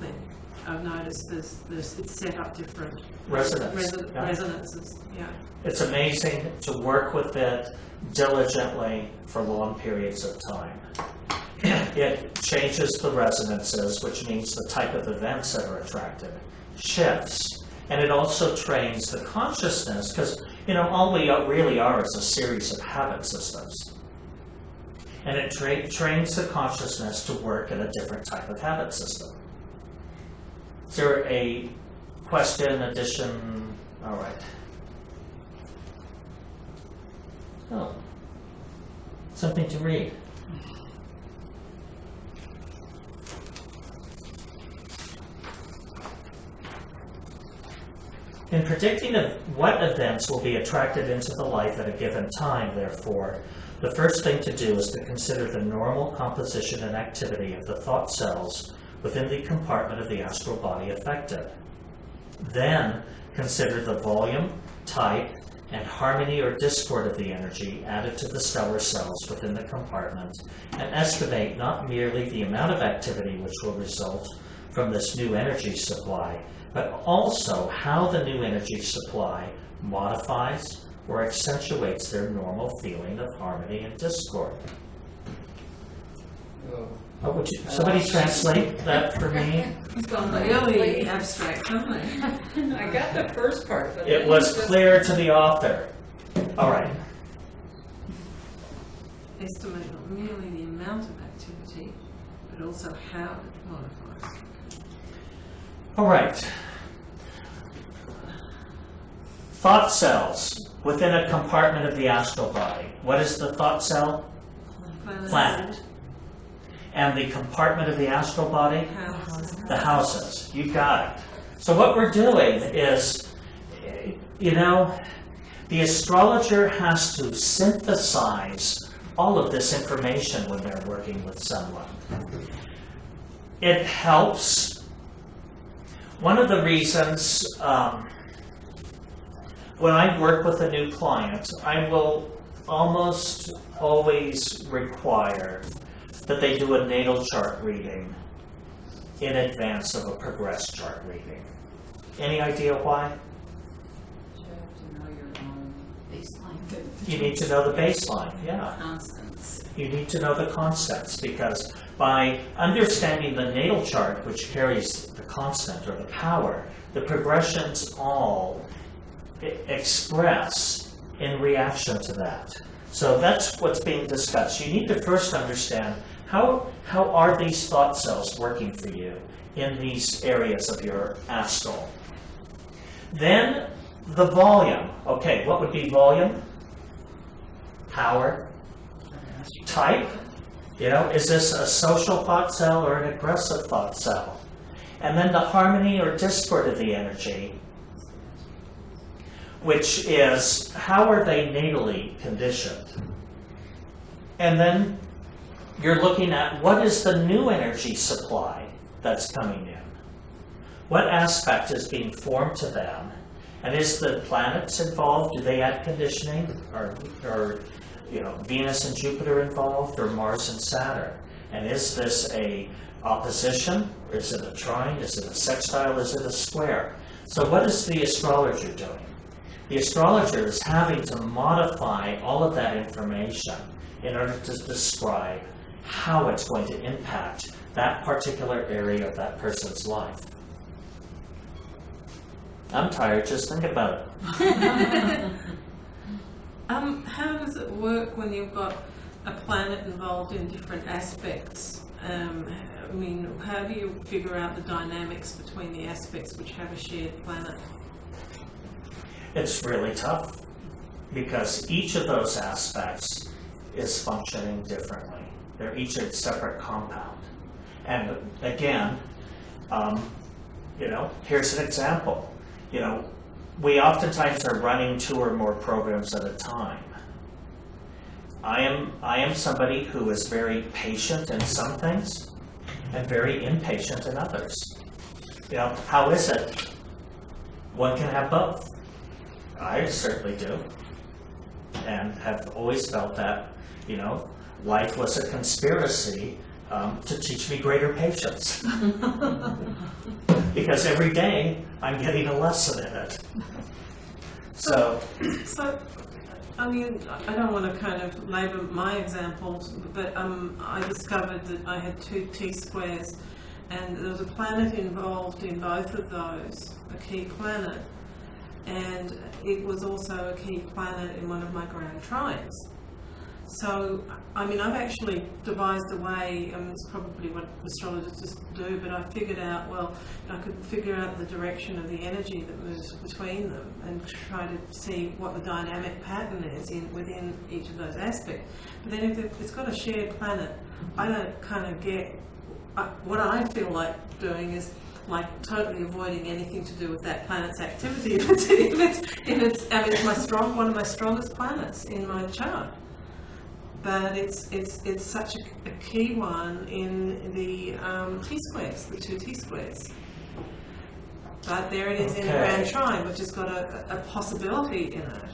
thing. I've noticed it's set up different resonances. Yeah. It's amazing to work with it diligently for long periods of time. It changes the resonances, which means the type of events that are attracted shifts. And it also trains the consciousness, because all we really are is a series of habit systems. And it trains the consciousness to work in a different type of habit system. Is there a question, addition? All right. Oh, something to read. In predicting what events will be attracted into the life at a given time, therefore, the first thing to do is to consider the normal composition and activity of the thought cells within the compartment of the astral body affected. Then, consider the volume, type, and harmony or discord of the energy added to the stellar cells within the compartment, and estimate not merely the amount of activity which will result from this new energy supply, but also how the new energy supply modifies, or accentuates their normal feeling of harmony and discord. Oh, would you, somebody translate that for me? It's gone really abstract, hasn't it? I got the first part, but It then was you just- clear to the author. All right. Estimate not merely the amount of activity, but also how it modifies. All right. Thought cells within a compartment of the astral body. What is the thought cell? Planet. And the compartment of the astral body? Houses. The houses. You got it. So what we're doing is, you know, the astrologer has to synthesize all of this information when they're working with someone. It helps. One of the reasons when I work with a new client, I will almost always require that they do a natal chart reading in advance of a progress chart reading. Any idea why? You have to know your own Baseline. You need to know the baseline, yeah. constants. You need to know the constants, because by understanding the natal chart, which carries the constant or the power, the progressions all express in reaction to that. So that's what's being discussed. You need to first understand how are these thought cells working for you in these areas of your astral. Then the volume. Okay, what would be volume? Power. Type. You know, is this a social thought cell or an aggressive thought cell? And then the harmony or discord of the energy, which is how are they natally conditioned? And then you're looking at what is the new energy supply that's coming in? What aspect is being formed to them? And is the planets involved? Do they add conditioning? Or you know, Venus and Jupiter involved, or Mars and Saturn? And is this a opposition? Or is it a trine? Is it a sextile? Is it a square? So what is the astrologer doing? The astrologer is having to modify all of that information in order to describe how it's going to impact that particular area of that person's life. I'm tired, just think about it. How does it work when you've got a planet involved in different aspects? I mean, how do you figure out the dynamics between the aspects which have a shared planet? It's really tough because each of those aspects is functioning differently. They're each a separate compound. And again, you know, here's an example. You know, we oftentimes are running 2 or more programs at a time. I am somebody who is very patient in some things and very impatient in others. You know, how is it? One can have both. I certainly do, and have always felt that, you know, life was a conspiracy to teach me greater patience. Because every day I'm getting a lesson in it. So, I mean, I don't want to kind of labour my examples, but I discovered that I had 2 T-squares, and there was a planet involved in both of those, a key planet, and it was also a key planet in one of my grand trines. So, I mean, I've actually devised a way, it's probably what astrologists do, but I figured out, well, I could figure out the direction of the energy that moves between them and try to see what the dynamic pattern is within each of those aspects. But then if it's got a shared planet, I don't kind of get, what I feel like doing is like totally avoiding anything to do with that planet's activity. If it's one of my strongest planets in my chart. But it's such a key one in the T-squares, the 2 T-squares. But there it is in a grand trine, which has got a possibility in it.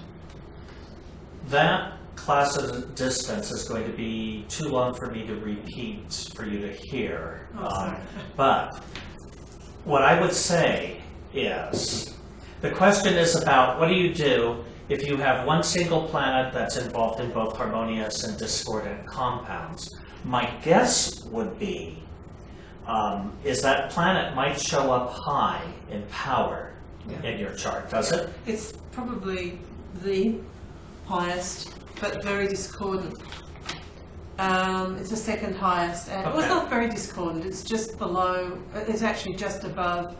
that class of distance is going to be too long for me to repeat for you to hear. Sorry. But what I would say is, the question is about what do you do if you have one single planet that's involved in both harmonious and discordant compounds, my guess would be is that planet might show up high in power in your chart, does it? It's probably the highest, but very discordant. It's the second highest, and well, it's Okay. not very discordant. It's just below. It's actually just above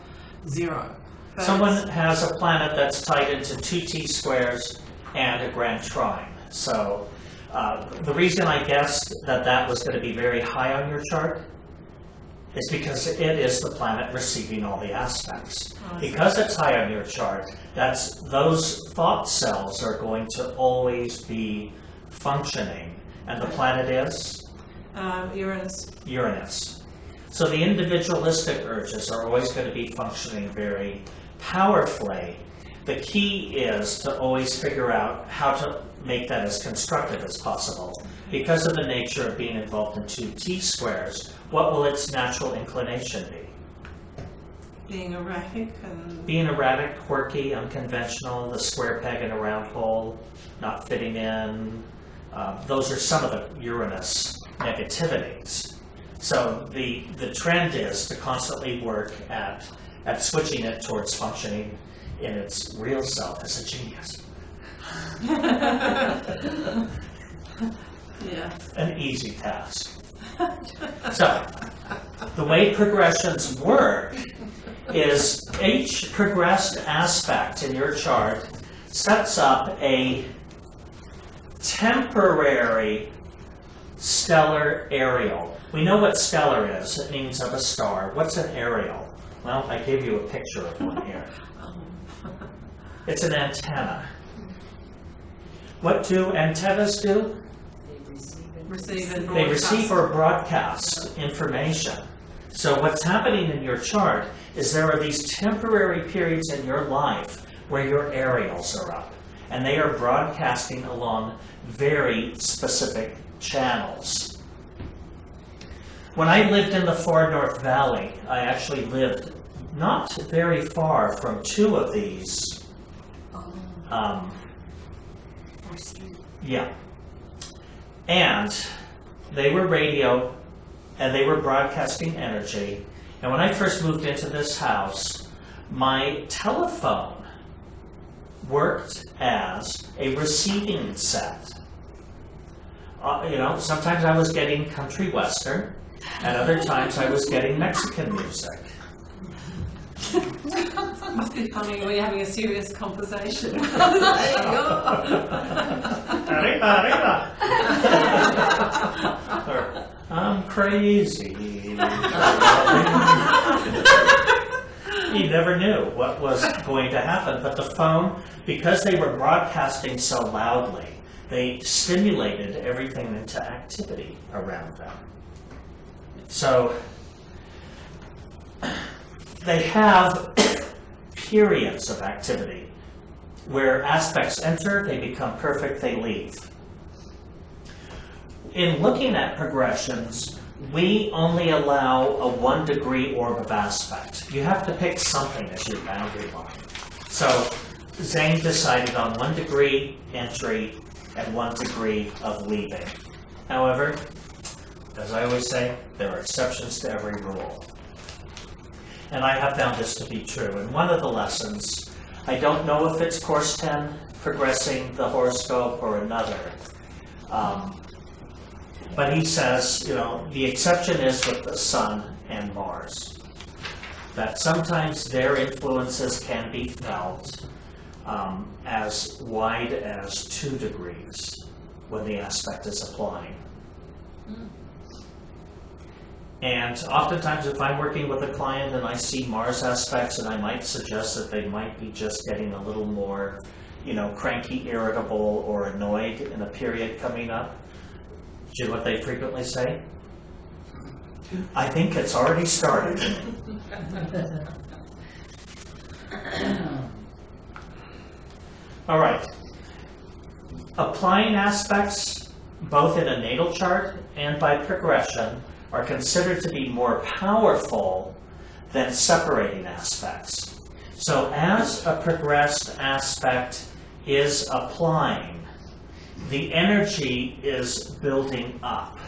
0. But Someone has a planet that's tied into 2 T-squares and a grand trine. So the reason I guessed that that was going to be very high on your chart is because it is the planet receiving all the aspects. Because it's high on your chart, those thought cells are going to always be functioning. And the planet is? Uranus. Uranus. So the individualistic urges are always going to be functioning very powerfully. The key is to always figure out how to make that as constructive as possible. Because of the nature of being involved in 2 T-squares, what will its natural inclination be? Being erratic and Being erratic, quirky, unconventional, the square peg in a round hole, not fitting in. Those are some of the Uranus negativities. So the trend is to constantly work at switching it towards functioning in its real self as a genius. yeah. An easy task. So, the way progressions work is each progressed aspect in your chart sets up a temporary stellar aerial. We know what stellar is. It means of a star. What's an aerial? Well, I gave you a picture of one here. It's an antenna. What do antennas do? Receive and They broadcast. receive or broadcast information. So what's happening in your chart is there are these temporary periods in your life where your aerials are up, and they are broadcasting along very specific channels. When I lived in the far North Valley, I actually lived not very far from 2 of these. Yeah. And they were radio, and they were broadcasting energy. And when I first moved into this house, my telephone worked as a receiving set. Sometimes I was getting country western, and other times I was getting Mexican music. Must be funny when you're having a serious conversation. Arriba, arriba. Or, I'm crazy. You never knew what was going to happen, but the phone, because they were broadcasting so loudly, they stimulated everything into activity around them. So they have periods of activity where aspects enter, they become perfect, they leave. In looking at progressions, we only allow a 1-degree orb of aspect. You have to pick something as your boundary line. So Zane decided on 1-degree entry and 1 degree of leaving. However, as I always say, there are exceptions to every rule. And I have found this to be true. And one of the lessons, I don't know if it's course 10, progressing the horoscope, or another. But he says, the exception is with the Sun and Mars. That sometimes their influences can be felt as wide as 2 degrees when the aspect is applying. And oftentimes if I'm working with a client and I see Mars aspects, and I might suggest that they might be just getting a little more, cranky, irritable, or annoyed in a period coming up, do you know what they frequently say? I think it's already started. All right. Applying aspects, both in a natal chart and by progression, are considered to be more powerful than separating aspects. So as a progressed aspect is applying. The energy is building up.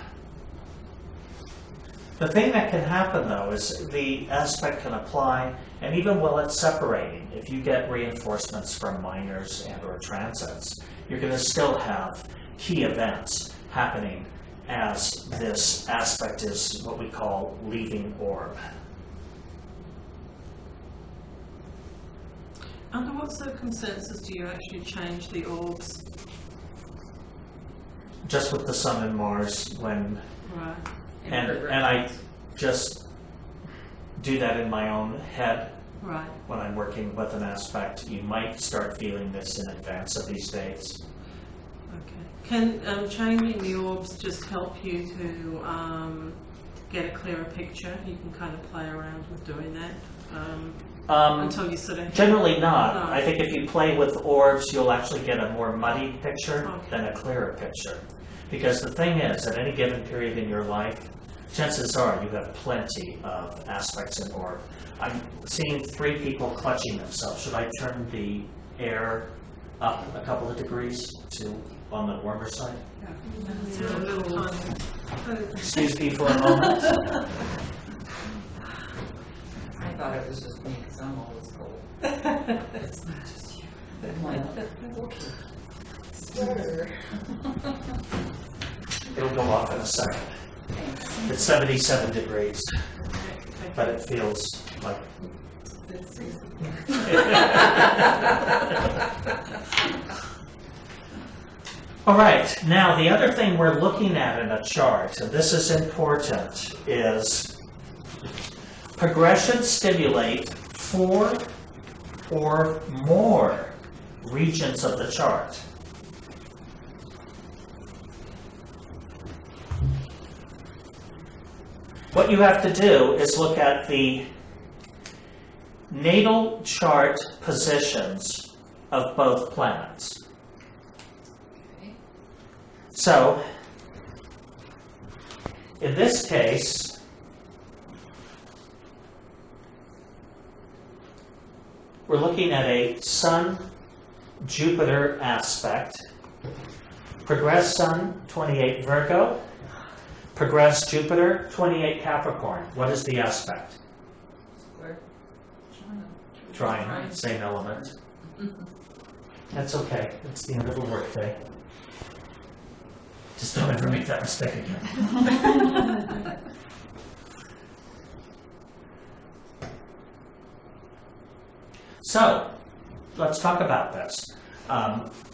The thing that can happen, though, is the aspect can apply, and even while it's separating, if you get reinforcements from minors and or transits, you're going to still have key events happening as this aspect is what we call leaving orb. Under what circumstances do you actually change the orbs? Just with the Sun and Mars, when Right. and I just do that in my own head Right. when I'm working with an aspect. You might start feeling this in advance of these dates. Okay. Can changing the orbs just help you to get a clearer picture? You can kind of play around with doing that until you sort of... Generally not. No. I think if you play with orbs, you'll actually get a more muddy picture Okay. than a clearer picture. Because the thing is, at any given period in your life, chances are you have plenty of aspects in orb. I'm seeing 3 people clutching themselves. Should I turn the air up a couple of degrees to on the warmer side? It's a little tiny. Excuse me for a moment. I thought it was just me because I'm always cold. It's not just you. I'm like, okay, sweater. It'll go off in a second. Thanks. It's 77 degrees, but it feels like... All right, now the other thing we're looking at in a chart, and this is important, is progression stimulate 4 or more regions of the chart. What you have to do is look at the natal chart positions of both planets. So, in this case, we're looking at a Sun-Jupiter aspect. Progress Sun, 28 Virgo. Progress Jupiter, 28 Capricorn. What is the aspect? Square. Trine, same element. That's okay. It's the end of the workday. Just don't ever make that mistake again. So, let's talk about this.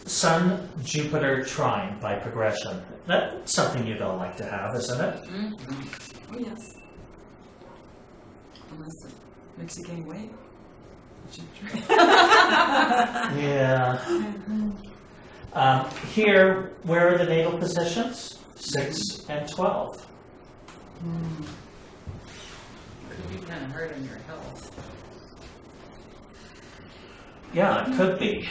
Sun-Jupiter trine by progression. That's something you'd all like to have, isn't it? Oh, yes. Unless it makes you gain weight. Which is true. Yeah. Here, where are the natal positions? 6 and 12. Could be kind of hard on your health. Yeah, it could be.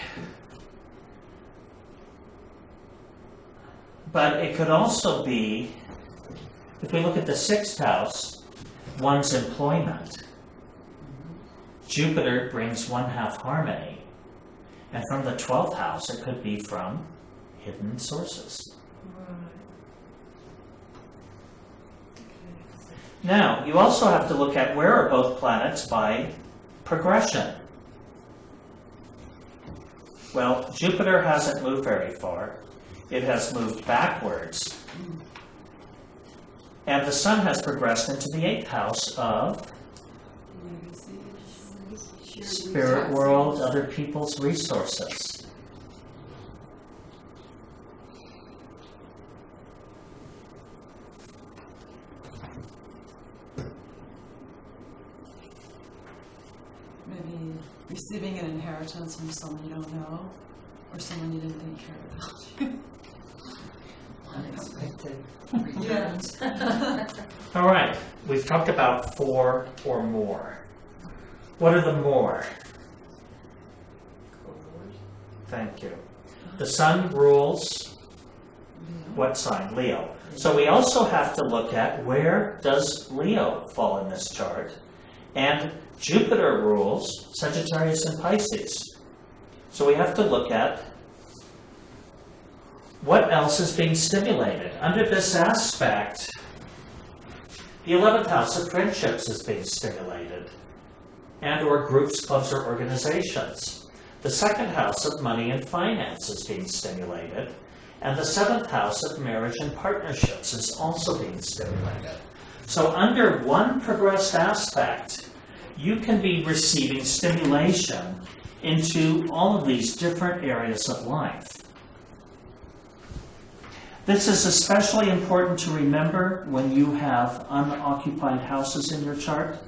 But it could also be, if we look at the 6th house, one's employment. Jupiter brings 1/2 harmony. And from the 12th house, it could be from hidden sources. Now, you also have to look at where are both planets by progression. Well, Jupiter hasn't moved very far. It has moved backwards. And the Sun has progressed into the 8th house of spirit world, other people's resources. Maybe receiving an inheritance from someone you don't know, or someone you didn't think cared about you. Unexpected Yeah. returns. All right, we've talked about 4 or more. What are the more? Thank you. The Sun rules what sign? Leo. So we also have to look at where does Leo fall in this chart. And Jupiter rules Sagittarius and Pisces. So we have to look at what else is being stimulated? Under this aspect, the 11th house of friendships is being stimulated, and or groups, clubs, or organizations. The 2nd house of money and finance is being stimulated, and the 7th house of marriage and partnerships is also being stimulated. So under one progressed aspect, you can be receiving stimulation into all of these different areas of life. This is especially important to remember when you have unoccupied houses in your chart,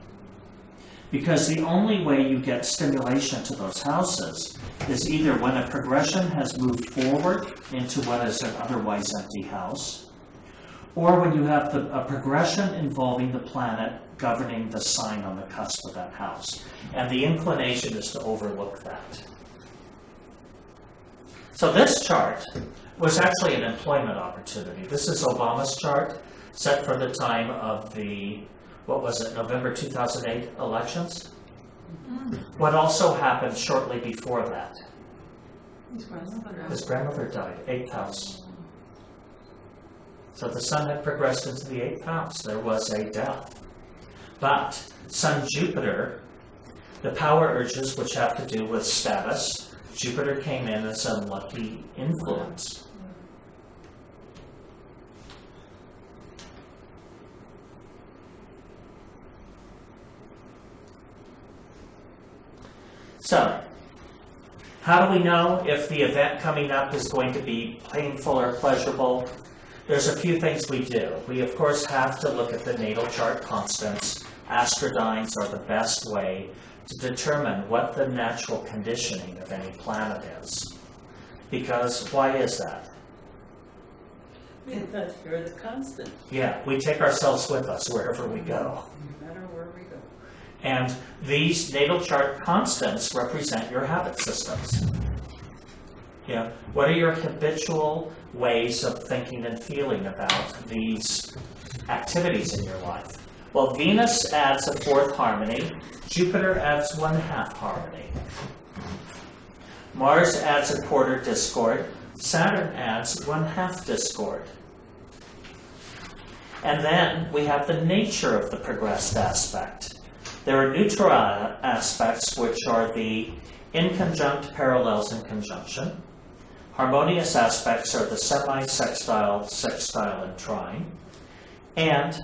because the only way you get stimulation to those houses is either when a progression has moved forward into what is an otherwise empty house, or when you have a progression involving the planet governing the sign on the cusp of that house. And the inclination is to overlook that. So this chart was actually an employment opportunity. This is Obama's chart, set for the time of the, what was it, November 2008 elections? What also happened shortly before that? His grandmother died, 8th house. So the sun had progressed into the 8th house. There was a death. But Sun Jupiter, the power urges which have to do with status, Jupiter came in as a lucky influence. So, how do we know if the event coming up is going to be painful or pleasurable? There's a few things we do. We, of course, have to look at the natal chart constants. Astrodynes are the best way to determine what the natural conditioning of any planet is. Because, why is that? Because you're the constant, Yeah, we take ourselves with us wherever we go. no matter where we go. And these natal chart constants represent your habit systems. Yeah. What are your habitual ways of thinking and feeling about these activities in your life? Well, Venus adds a 4th harmony. Jupiter adds 1/2 harmony. Mars adds a 1/4 discord. Saturn adds 1/2 discord. And then we have the nature of the progressed aspect. There are neutral aspects, which are the inconjunct, parallels, and conjunction. Harmonious aspects are the semi-sextile, sextile, and trine. And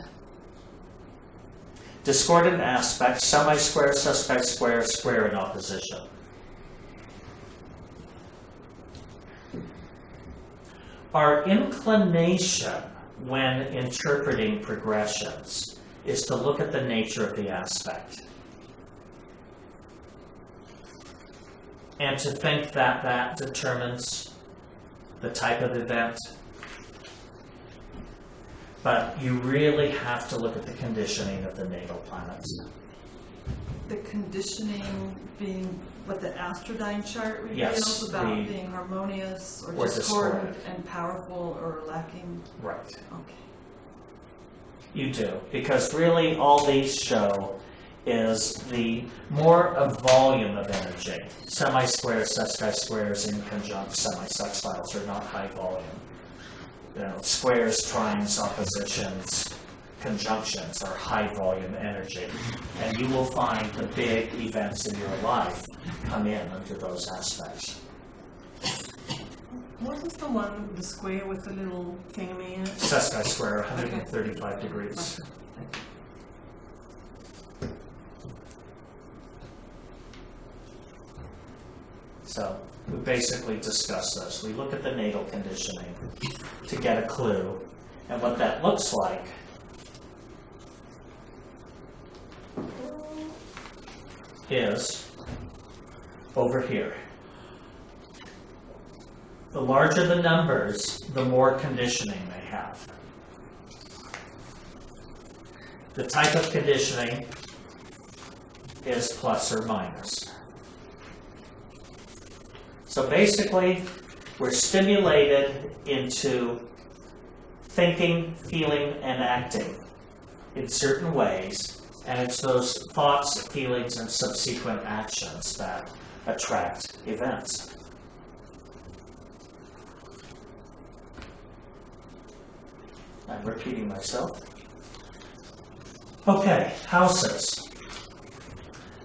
discordant aspects, semi-square, suspect square, square in opposition. Our inclination when interpreting progressions is to look at the nature of the aspect and to think that that determines the type of event. But you really have to look at the conditioning of the natal planets. The conditioning being what the Astrodyne chart reveals Yes, about being harmonious or discordant and powerful or lacking. Right. Okay. You do, because really all these show is the more of volume of energy. Semi-squares, sesqui-squares, inconjunct, semi-sextiles are not high volume. You know, squares, trines, oppositions, conjunctions are high volume energy. And you will find the big events in your life come in under those aspects. What is the one, the square with the little thingammy in it? Sesqui-square, 135 degrees. So we basically discuss this. We look at the natal conditioning to get a clue. And what that looks like is over here. The larger the numbers, the more conditioning they have. The type of conditioning is plus or minus. So basically, we're stimulated into thinking, feeling, and acting in certain ways, and it's those thoughts, feelings, and subsequent actions that attract events. I'm repeating myself. Okay, houses.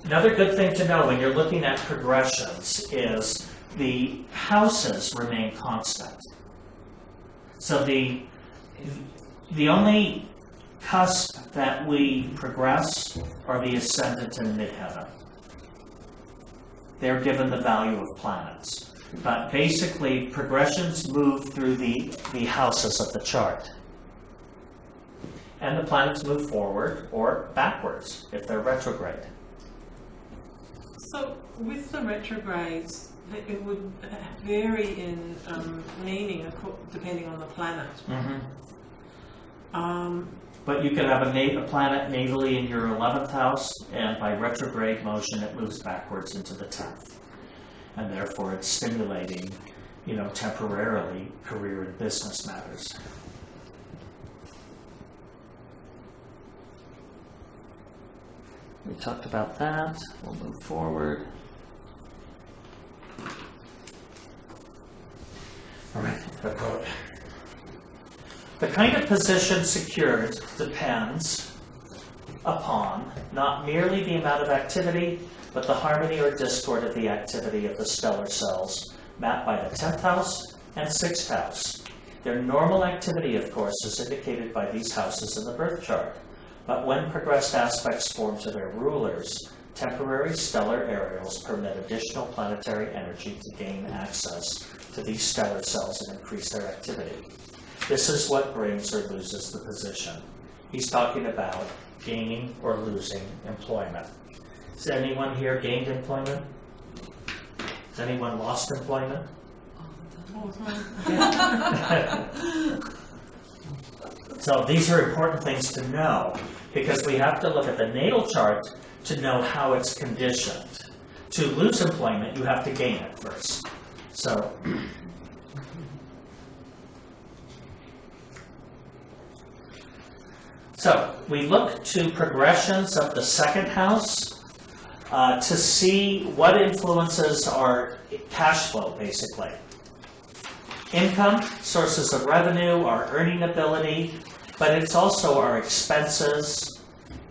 Another good thing to know when you're looking at progressions is the houses remain constant. So the only cusp that we progress are the ascendant and midheaven. They're given the value of planets. But basically, progressions move through the houses of the chart. And the planets move forward or backwards if they're retrograde. So with the retrogrades, it would vary in meaning depending on the planet. But you could have a planet natally in your 11th house, and by retrograde motion, it moves backwards into the 10th. And therefore, it's stimulating, temporarily career and business matters. We talked about that. We'll move forward. All right, the kind of position secured depends upon not merely the amount of activity, but the harmony or discord of the activity of the stellar cells, mapped by the 10th house and 6th house. Their normal activity, of course, is indicated by these houses in the birth chart. But when progressed aspects form to their rulers, temporary stellar aerials permit additional planetary energy to gain access to these stellar cells and increase their activity. This is what brings or loses the position. He's talking about gaining or losing employment. Has anyone here gained employment? Has anyone lost employment? So these are important things to know because we have to look at the natal chart to know how it's conditioned. To lose employment, you have to gain it first. So we look to progressions of the 2nd house to see what influences our cash flow, basically. Income, sources of revenue, our earning ability, but it's also our expenses,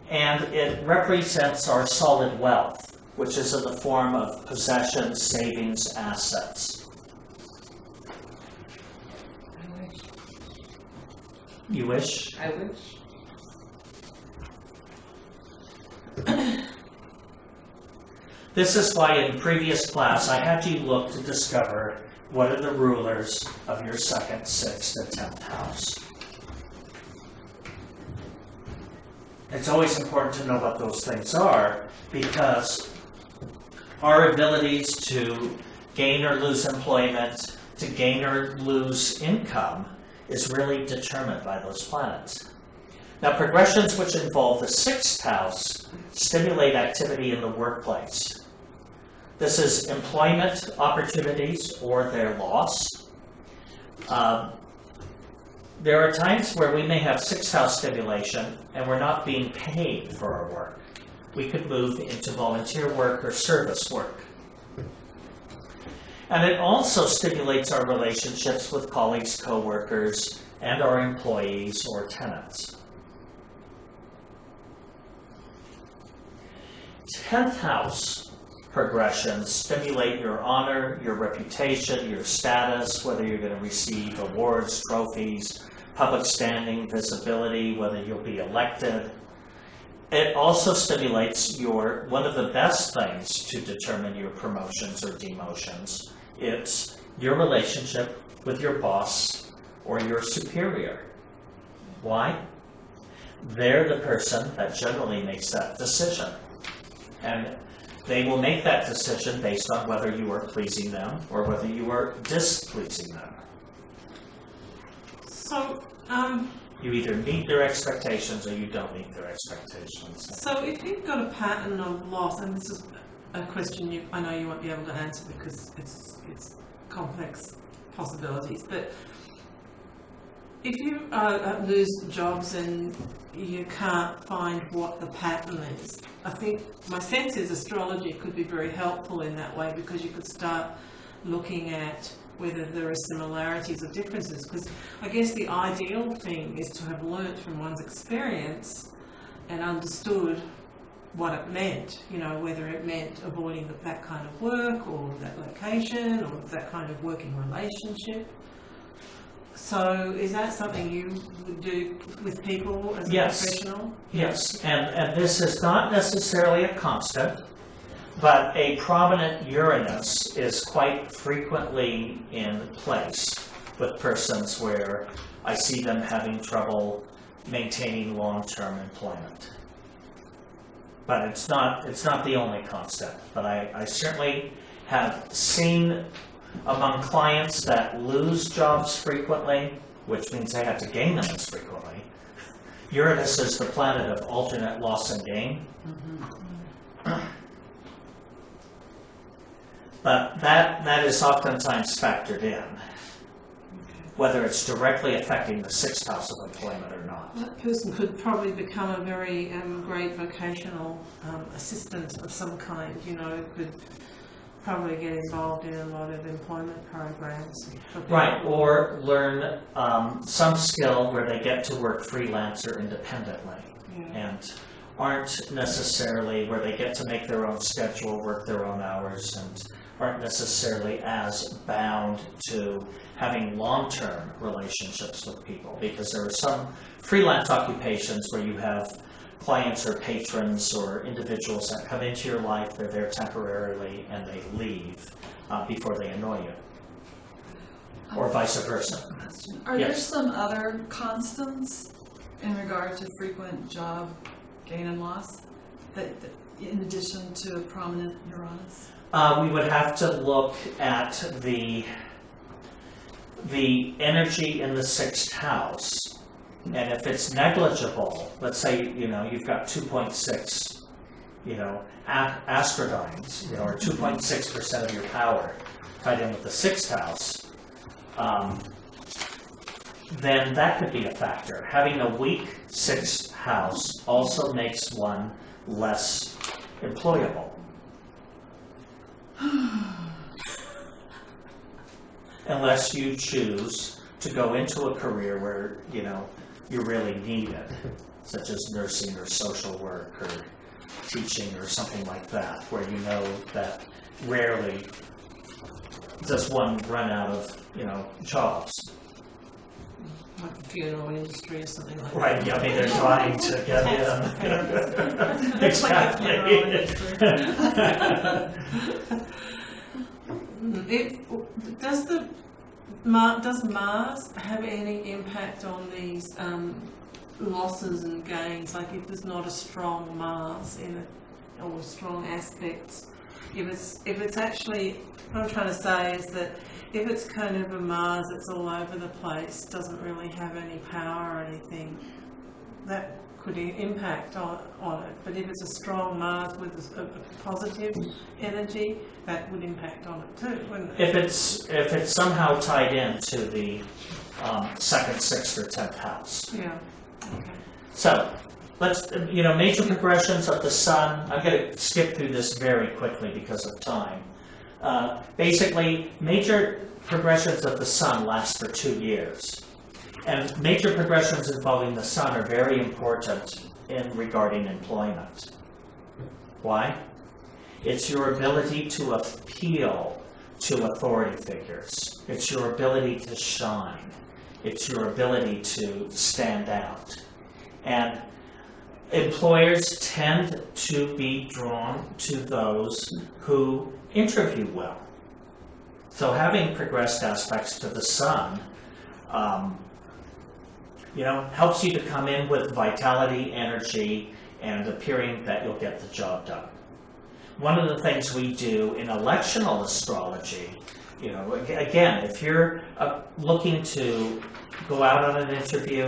and it represents our solid wealth, which is in the form of possessions, savings, assets. I wish. You wish? I wish. This is why in previous class I had you look to discover what are the rulers of your 2nd, 6th, and 10th house. It's always important to know what those things are because our abilities to gain or lose employment, to gain or lose income is really determined by those planets. Now, progressions which involve the 6th house stimulate activity in the workplace. This is employment opportunities or their loss. There are times where we may have 6th house stimulation and we're not being paid for our work. We could move into volunteer work or service work. And it also stimulates our relationships with colleagues, co-workers, and our employees or tenants. 10th house progressions stimulate your honor, your reputation, your status, whether you're going to receive awards, trophies, public standing, visibility, whether you'll be elected. It also stimulates one of the best things to determine your promotions or demotions. It's your relationship with your boss or your superior. Why? They're the person that generally makes that decision. And they will make that decision based on whether you are pleasing them or whether you are displeasing them. So, you either meet their expectations or you don't meet their expectations. So if you've got a pattern of loss, and this is a question I know you won't be able to answer because it's complex possibilities, but if you lose jobs and you can't find what the pattern is, I think my sense is astrology could be very helpful in that way because you could start looking at whether there are similarities or differences, because I guess the ideal thing is to have learnt from one's experience and understood what it meant, you know, whether it meant avoiding that kind of work or that location or that kind of working relationship. So is that something you would do with people as a professional? Yes, and this is not necessarily a constant, but a prominent Uranus is quite frequently in place with persons where I see them having trouble maintaining long-term employment. But it's not the only constant. But I certainly have seen among clients that lose jobs frequently, which means they have to gain them as frequently. Uranus is the planet of alternate loss and gain. But that is oftentimes factored in, whether it's directly affecting the 6th house of employment or not. That person could probably become a very great vocational assistant of some kind, you know, could probably get involved in a lot of employment programs. Right, or learn some skill where they get to work freelance or independently, and aren't necessarily where they get to make their own schedule, work their own hours, and aren't necessarily as bound to having long-term relationships with people, because there are some freelance occupations where you have clients or patrons or individuals that come into your life, they're there temporarily, and they leave before they annoy you, or vice versa. Are there Yes. some other constants in regard to frequent job gain and loss, that in addition to a prominent Uranus? We would have to look at the energy in the 6th house, and if it's negligible, let's say, you know, you've got 2.6, you know, astrodynes, you know, or 2.6% of your power tied in with the 6th house, then that could be a factor. Having a weak 6th house also makes one less employable. Unless you choose to go into a career where, you know, you're really needed, such as nursing or social work or teaching or something like that, where you know that rarely does one run out of, you know, jobs. Like the funeral industry or something like Right, that. yeah, I mean, they're trying to get in. Exactly. Does Mars have any impact on these losses and gains? Like if there's not a strong Mars in it, or strong aspects, if it's actually, what I'm trying to say is that if it's kind of a Mars that's all over the place, doesn't really have any power or anything, that could impact on it. But if it's a strong Mars with a positive energy, that would impact on it too, wouldn't it? If it's somehow tied into the 2nd, 6th, or 10th house. Yeah. Okay. So let's, you know, major progressions of the Sun. I'm going to skip through this very quickly because of time. Basically, major progressions of the Sun last for 2 years. And major progressions involving the Sun are very important in regarding employment. Why? It's your ability to appeal to authority figures. It's your ability to shine. It's your ability to stand out. And employers tend to be drawn to those who interview well. So having progressed aspects to the Sun, you know, helps you to come in with vitality, energy, and appearing that you'll get the job done. One of the things we do in electional astrology, you know, again, if you're looking to go out on an interview,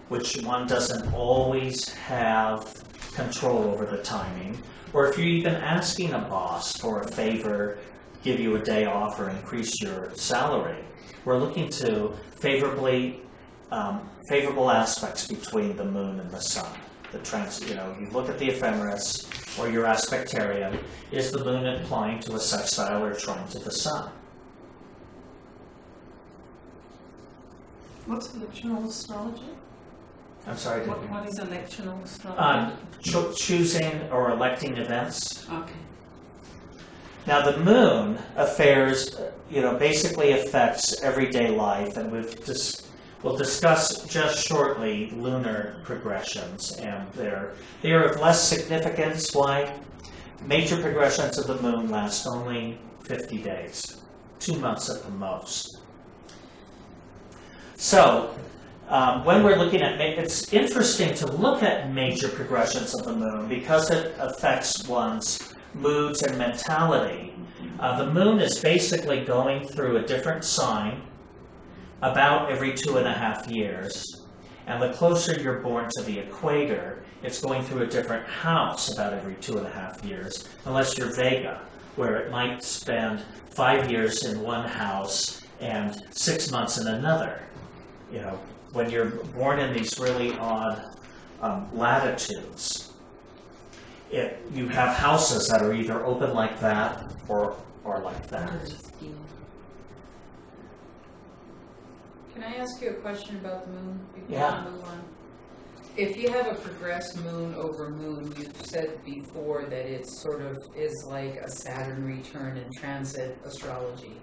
which one doesn't always have control over the timing, or if you're even asking a boss for a favor, give you a day off or increase your salary, we're looking to favorable aspects between the Moon and the Sun. You know, you look at the ephemeris or your aspectarium, is the Moon inclined to a sextile or trine to the Sun? What's lectional astrology? I'm sorry, What is a lectional astrology? choosing or electing events. Okay. Now the moon affairs, basically affects everyday life, and we'll discuss just shortly lunar progressions, and they are of less significance. Why? Major progressions of the moon last only 50 days, 2 months at the most. So, when we're looking at, it's interesting to look at major progressions of the moon because it affects one's moods and mentality. The moon is basically going through a different sign about every 2.5 years. And the closer you're born to the equator, it's going through a different house about every 2.5 years, unless you're Vega, where it might spend 5 years in one house and 6 months in another. When you're born in these really odd latitudes, you have houses that are either open like that or like that. Can I ask you a question about the moon before Yeah. we move on? If you have a progressed moon over moon, you've said before that it sort of is like a Saturn return in transit astrology.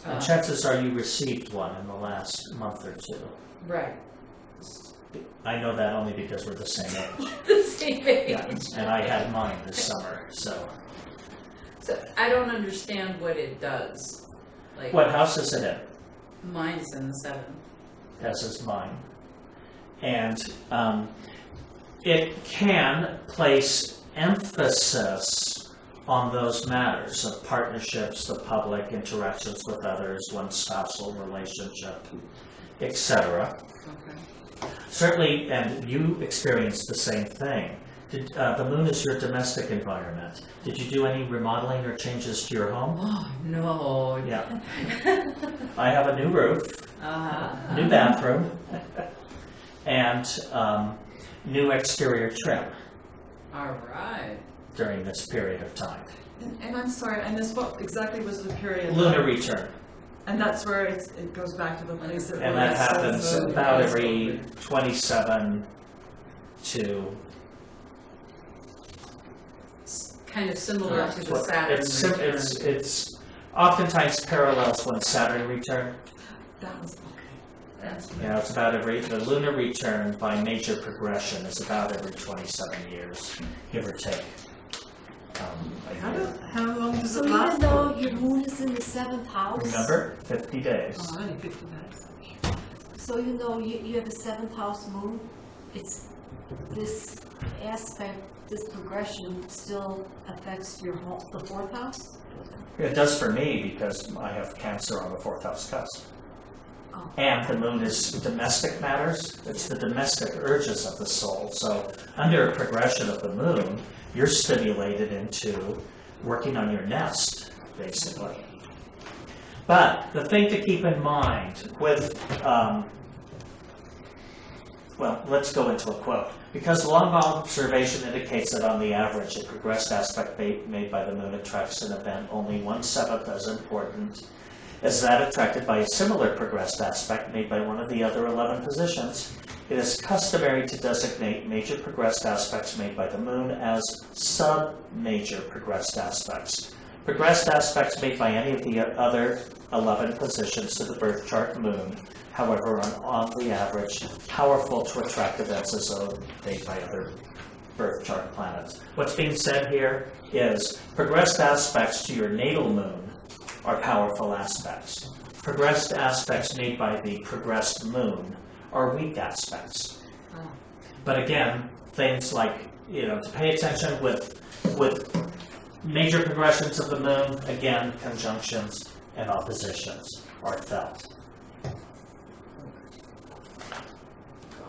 And chances are you received one in the last month or two. Right. I know that only because we're the same age. The same age. Yeah, and I had mine this summer, so. So I don't understand what it does. Like, What house is it in? mine's in the 7th. As is mine. And it can place emphasis on those matters of partnerships, the public, interactions with others, one's spousal relationship, etc. Okay. Certainly, and you experienced the same thing. The moon is your domestic environment. Did you do any remodeling or changes to your home? Oh, no. Yeah. I have a new roof, new bathroom, and new exterior trim All right. during this period of time. And I'm sorry, I missed what exactly was the period? Lunar return. And that's where it goes back to the place that And really that happens says, about every 27 to... Kind of similar to the Saturn return. It's oftentimes parallels when Saturn return. that was okay. That's It's about the lunar return by major progression is about every 27 years, give or take. How long does So it even last? though your moon is in the 7th house, Remember, 50 days. Oh, only 50 days. so you have a 7th house moon, it's this aspect, this progression still affects your home, the 4th house? It does for me because I have Cancer on the 4th house cusp. Oh. And the moon is domestic matters. It's the domestic urges of the soul. So under a progression of the moon, you're stimulated into working on your nest, basically. But the thing to keep in mind with, well, let's go into a quote. Because long observation indicates that on the average, a progressed aspect made by the moon attracts an event only 1/7 as important as that attracted by a similar progressed aspect made by one of the other 11 positions. It is customary to designate major progressed aspects made by the moon as sub-major progressed aspects. Progressed aspects made by any of the other 11 positions to the birth chart moon, however, are on the average powerful to attract events as though made by other birth chart planets. What's being said here is progressed aspects to your natal moon are powerful aspects. Progressed aspects made by the progressed moon are weak aspects. But again, things like, to pay attention with major progressions of the moon, again, conjunctions and oppositions are felt.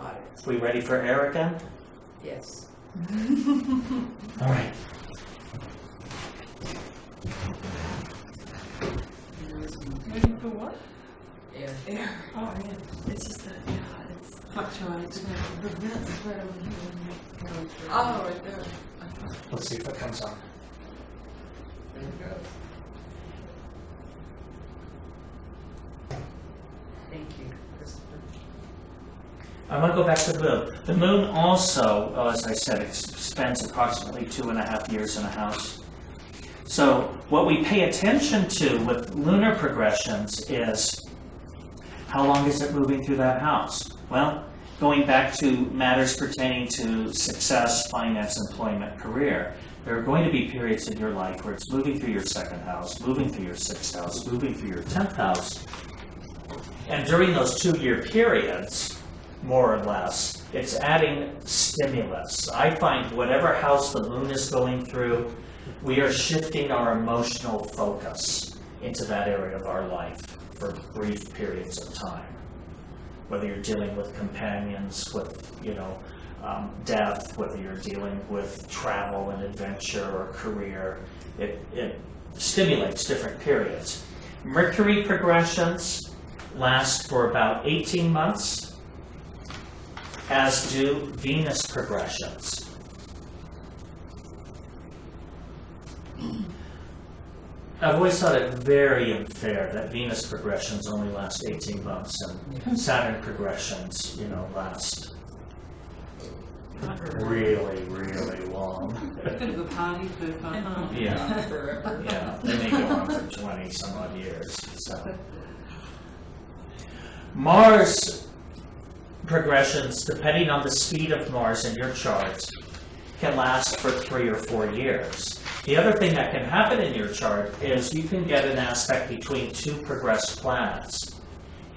Got it. We ready for air again? Yes. All right. Ready for what? Air. Air. Oh, yeah. It's just that, yeah, it's Fluctuates. the vent is right over here. Oh, right there. Let's see if it comes on. There we go. Thank you. planets. I'm going to go back to the moon. The moon also, as I said, spends approximately 2.5 years in a house. So what we pay attention to with lunar progressions is how long is it moving through that house? Well, going back to matters pertaining to success, finance, employment, career, there are going to be periods in your life where it's moving through your 2nd house, moving through your 6th house, moving through your 10th house. And during those 2-year periods, more or less, it's adding stimulus. I find whatever house the moon is going through, we are shifting our emotional focus into that area of our life for brief periods of time. Whether you're dealing with companions, with, death, whether you're dealing with travel and adventure or career, it stimulates different periods. Mercury progressions last for about 18 months, as do Venus progressions. I've always thought it very unfair that Venus progressions only last 18 months and Saturn progressions, last really, really long. A bit of a party pooper, huh? Yeah, Forever. yeah, they may go on for 20 some odd years. So. Mars progressions, depending on the speed of Mars in your chart, can last for 3 or 4 years. The other thing that can happen in your chart is you can get an aspect between 2 progressed planets.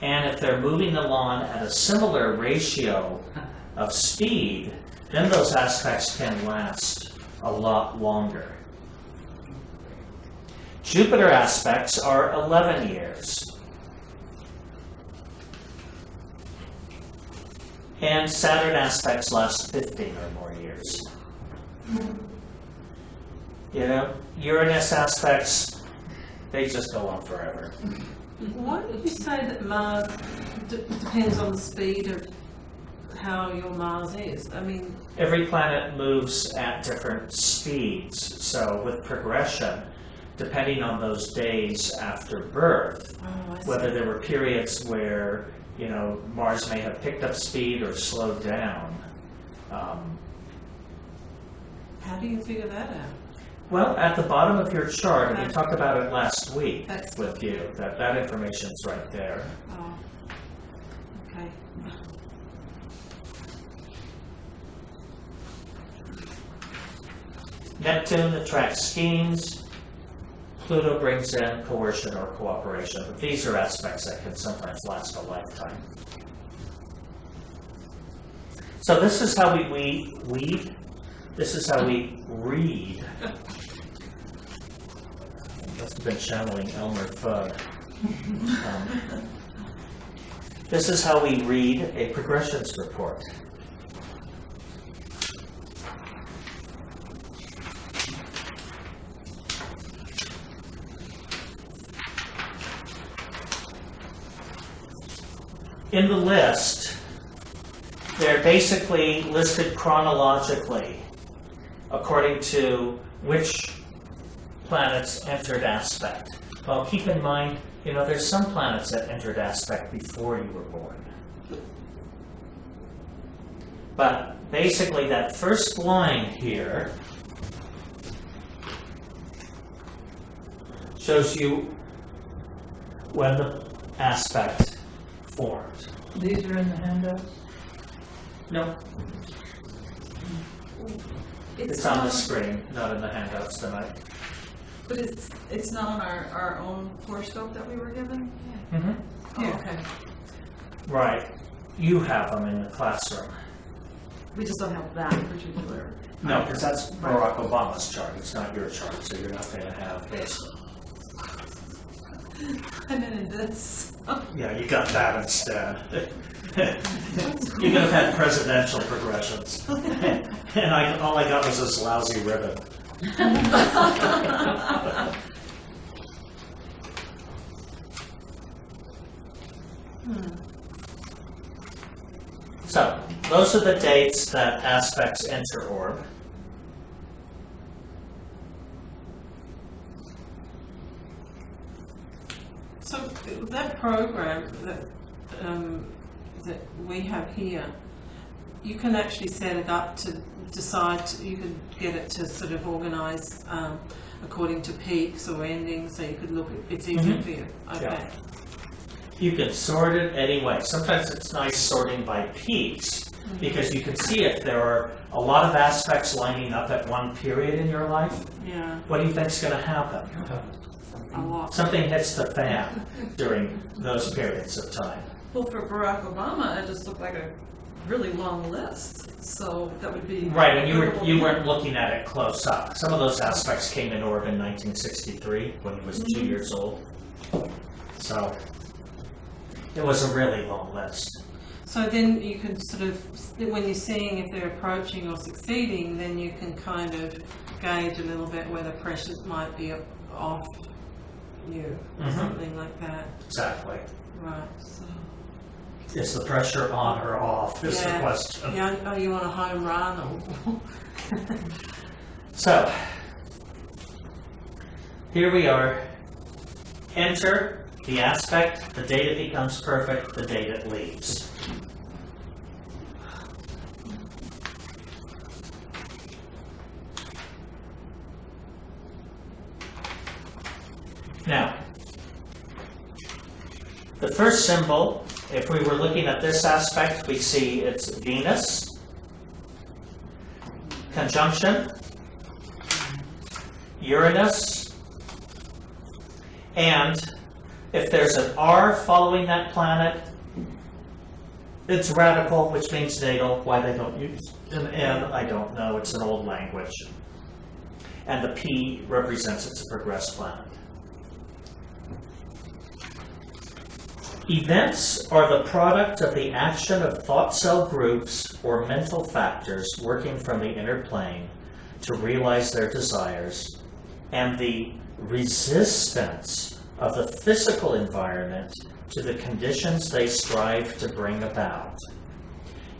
And if they're moving along at a similar ratio of speed, then those aspects can last a lot longer. Jupiter aspects are 11 years. And Saturn aspects last 15 or more years. Uranus aspects, they just go on forever. Why did you say that Mars depends on the speed of how your Mars is? I mean, Every planet moves at different speeds. So with progression, depending on those days after birth, whether there were periods where, Mars may have picked up speed or slowed down. how do you figure that out? Well, at the bottom of your chart, and we talked about it last week That's with you, that information's right there. Oh, okay. Neptune attracts schemes. Pluto brings in coercion or cooperation. But these are aspects that can sometimes last a lifetime. So this is how we weed. This is how we read. Must have been channeling Elmer Fudd. This is how we read a progressions report. In the list, they're basically listed chronologically according to which planets entered aspect. Well, keep in mind, there's some planets that entered aspect before you were born. But basically, that first line here shows you when the aspect formed. These are in the handouts? No, it's on the screen, not in the handouts tonight. But it's not on our own horoscope that we were given? Mm-hmm. Oh, okay. Right. You have them in the classroom. We just don't have that particular. No, because that's Barack Obama's chart. It's not your chart, so you're not going to have this. And then this. Yeah, you got that instead. You could have had presidential progressions. And all I got was this lousy ribbon. So, those are the dates that aspects enter orb. So that program, that that we have here, you can actually set it up to decide, you can get it to sort of organise according to peaks or endings, so you could look at, it's easier for you. Okay. Yeah. You can sort it anyway. Sometimes it's nice sorting by peaks, because you can see if there are a lot of aspects lining up at one period in your life. Yeah, What do you think's going to happen? a lot. Something hits the fan during those periods of time. Well, for Barack Obama, it just looked like a really long list, so that would be... Right, and you weren't looking at it close up. Some of those aspects came in orb in 1963 when he was 2 years old. So it was a really long list. So then you can sort of, when you're seeing if they're approaching or succeeding, then you can kind of gauge a little bit where the pressure might be off you, or something like that. Exactly. Right, so... Is the pressure on or off is the question. Yeah, oh, you want a home run or... So, here we are. Enter the aspect, the date it becomes perfect, the date it leaves. Now, the first symbol, if we were looking at this aspect, we see it's Venus, conjunction, Uranus, and if there's an R following that planet, it's radical, which means natal. Why they don't use an N, I don't know. It's an old language. And the P represents it's a progressed planet. Events are the product of the action of thought cell groups or mental factors working from the inner plane to realize their desires, and the resistance of the physical environment to the conditions they strive to bring about.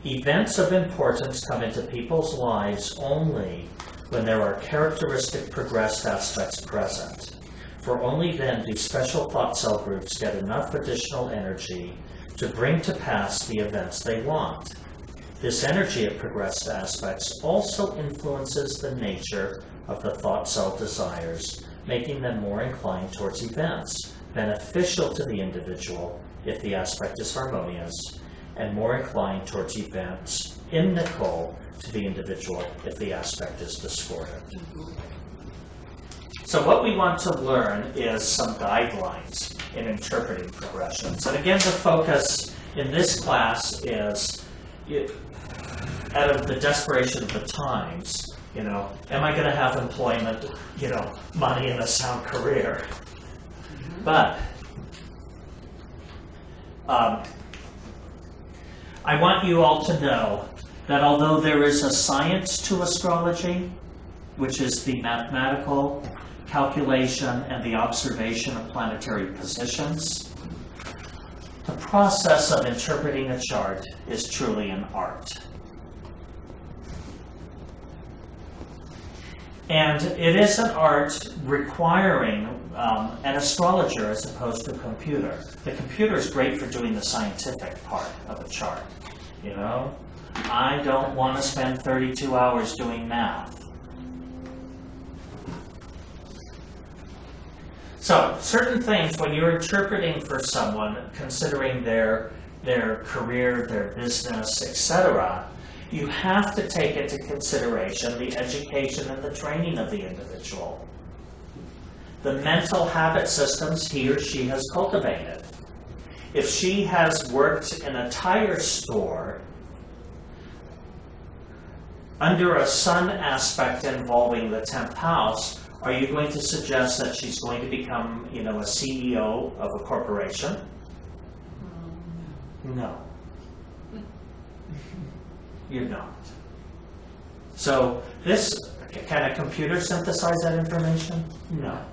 Events of importance come into people's lives only when there are characteristic progressed aspects present. For only then do special thought cell groups get enough additional energy to bring to pass the events they want. This energy of progressed aspects also influences the nature of the thought cell desires, making them more inclined towards events, beneficial to the individual if the aspect is harmonious, and more inclined towards events inimical to the individual if the aspect is discordant. So what we want to learn is some guidelines in interpreting progressions. And again, the focus in this class is, out of the desperation of the times, am I going to have employment, money and a sound career? But I want you all to know that although there is a science to astrology, which is the mathematical calculation and the observation of planetary positions, the process of interpreting a chart is truly an art. And it is an art requiring an astrologer as opposed to a computer. The computer is great for doing the scientific part of a chart. I don't want to spend 32 hours doing math. So, certain things when you're interpreting for someone, considering their career, their business, etc., you have to take into consideration the education and the training of the individual. The mental habit systems he or she has cultivated. If she has worked in a tire store under a sun aspect involving the 10th house, are you going to suggest that she's going to become, a CEO of a corporation? No. You're not. So can a computer synthesize that information? No.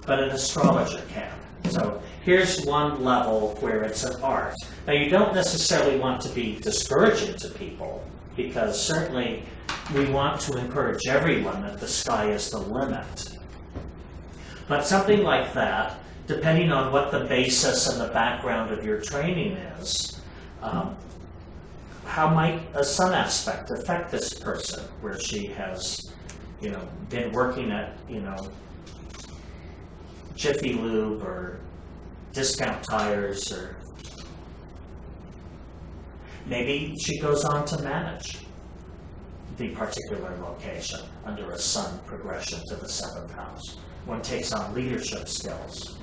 But an astrologer can. So here's one level where it's an art. Now you don't necessarily want to be discouraging to people, because certainly we want to encourage everyone that the sky is the limit. But something like that, depending on what the basis and the background of your training is, How might a sun aspect affect this person, where she has, been working at, Jiffy Lube or Discount Tires, or maybe she goes on to manage the particular location under a sun progression to the 7th house. One takes on leadership skills.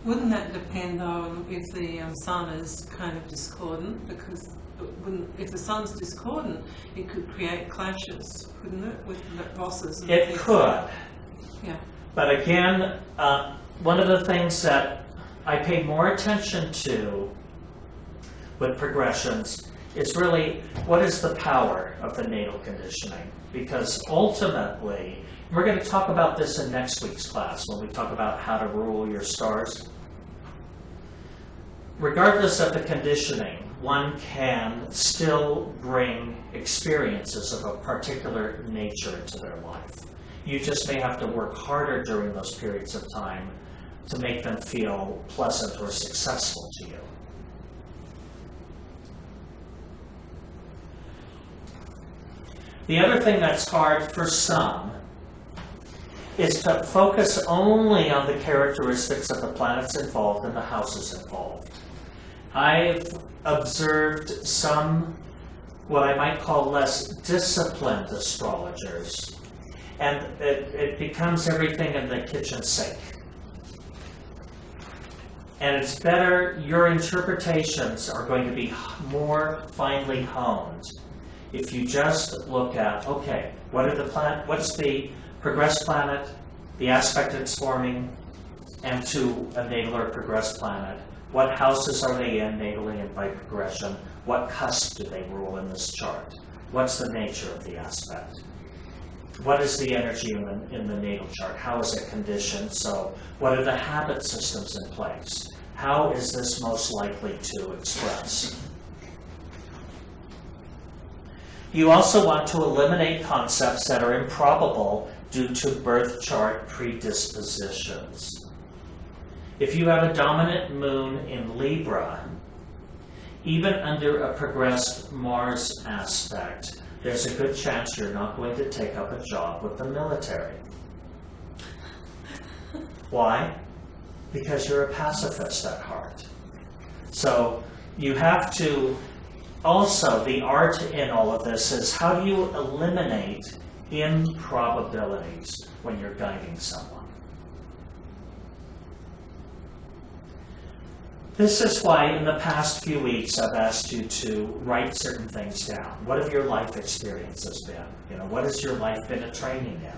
Wouldn't that depend on if the sun is kind of discordant? Because if the sun's discordant, it could create clashes, couldn't it, with the bosses? And It things? could. Yeah. But again, one of the things that I pay more attention to with progressions is really what is the power of the natal conditioning. Because ultimately, we're going to talk about this in next week's class when we talk about how to rule your stars. Regardless of the conditioning, one can still bring experiences of a particular nature into their life. You just may have to work harder during those periods of time to make them feel pleasant or successful to you. The other thing that's hard for some is to focus only on the characteristics of the planets involved and the houses involved. I've observed some, what I might call less disciplined astrologers, and it becomes everything in the kitchen sink. And it's better, your interpretations are going to be more finely honed if you just look at, okay, what's the progressed planet, the aspect it's forming, and to a natal or progressed planet. What houses are they in, natally and by progression? What cusp do they rule in this chart? What's the nature of the aspect? What is the energy in the natal chart? How is it conditioned? So what are the habit systems in place? How is this most likely to express? You also want to eliminate concepts that are improbable due to birth chart predispositions. If you have a dominant moon in Libra, even under a progressed Mars aspect, there's a good chance you're not going to take up a job with the military. Why? Because you're a pacifist at heart. So you have to, also the art in all of this is how do you eliminate improbabilities when you're guiding someone? This is why in the past few weeks I've asked you to write certain things down. What have your life experiences been? What has your life been a training in?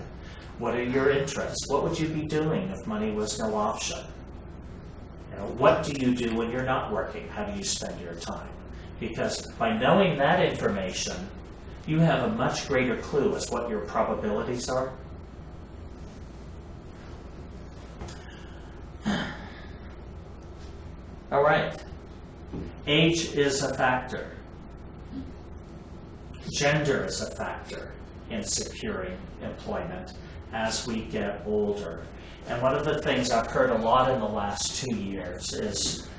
What are your interests? What would you be doing if money was no option? What do you do when you're not working? How do you spend your time? Because by knowing that information, you have a much greater clue as what your probabilities are. All right. Age is a factor. Gender is a factor in securing employment as we get older. And one of the things I've heard a lot in the last 2 years is,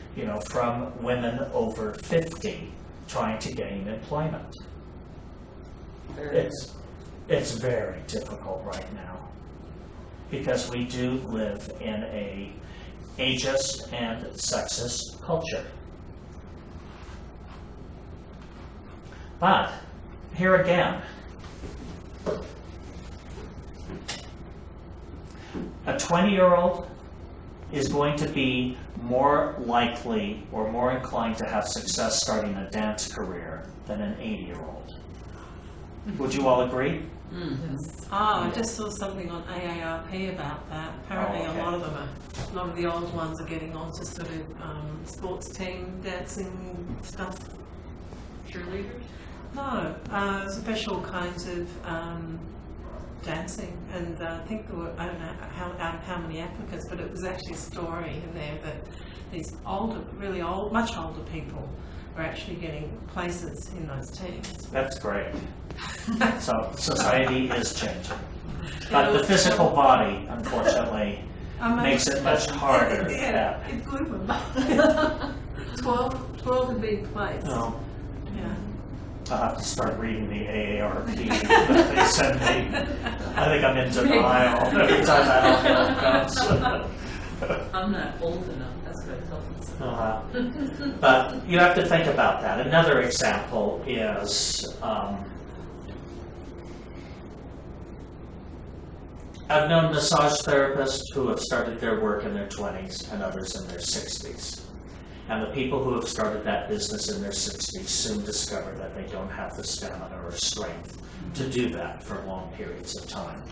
from women over 50 trying to gain employment. It's very difficult right now because we do live in a ageist and sexist culture. But here again, a 20-year-old is going to be more likely or more inclined to have success starting a dance career than an 80-year-old. Would you all agree? I just saw something on AARP about that. Apparently okay. a lot of the old ones are getting onto sort of sports team dancing stuff. Cheerleaders? No, special kinds of dancing, and I think there were, I don't know how many applicants, but it was actually a story in there that these older, really old, much older people are actually getting places in those teams. That's great. So society is changing. But the physical body, unfortunately, makes it much harder. Yeah, it blew my mind. 12 would be placed. No, Yeah. I'll have to start reading the AARP that they send me. I think I'm in denial every time that bill comes. I'm not old enough, that's what I tell myself. But you have to think about that. Another example is, I've known massage therapists who have started their work in their 20s and others in their 60s. And the people who have started that business in their 60s soon discover that they don't have the stamina or strength to do that for long periods of time.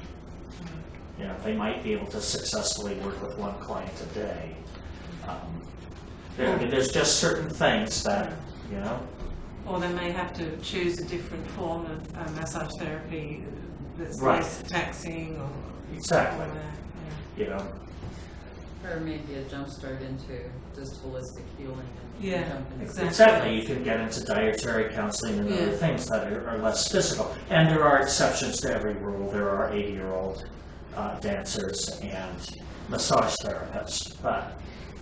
You know, they might be able to successfully work with one client a day. There's just certain things that, you know. Or they may have to choose a different form of massage therapy that's Right. less taxing or Exactly. or that, You know, Or maybe a jump start into just holistic healing and Yeah, jump into exactly. exactly. You can get into dietary counseling and other Yeah. things that are less physical. And there are exceptions to every rule. There are 80-year-old dancers and massage therapists. But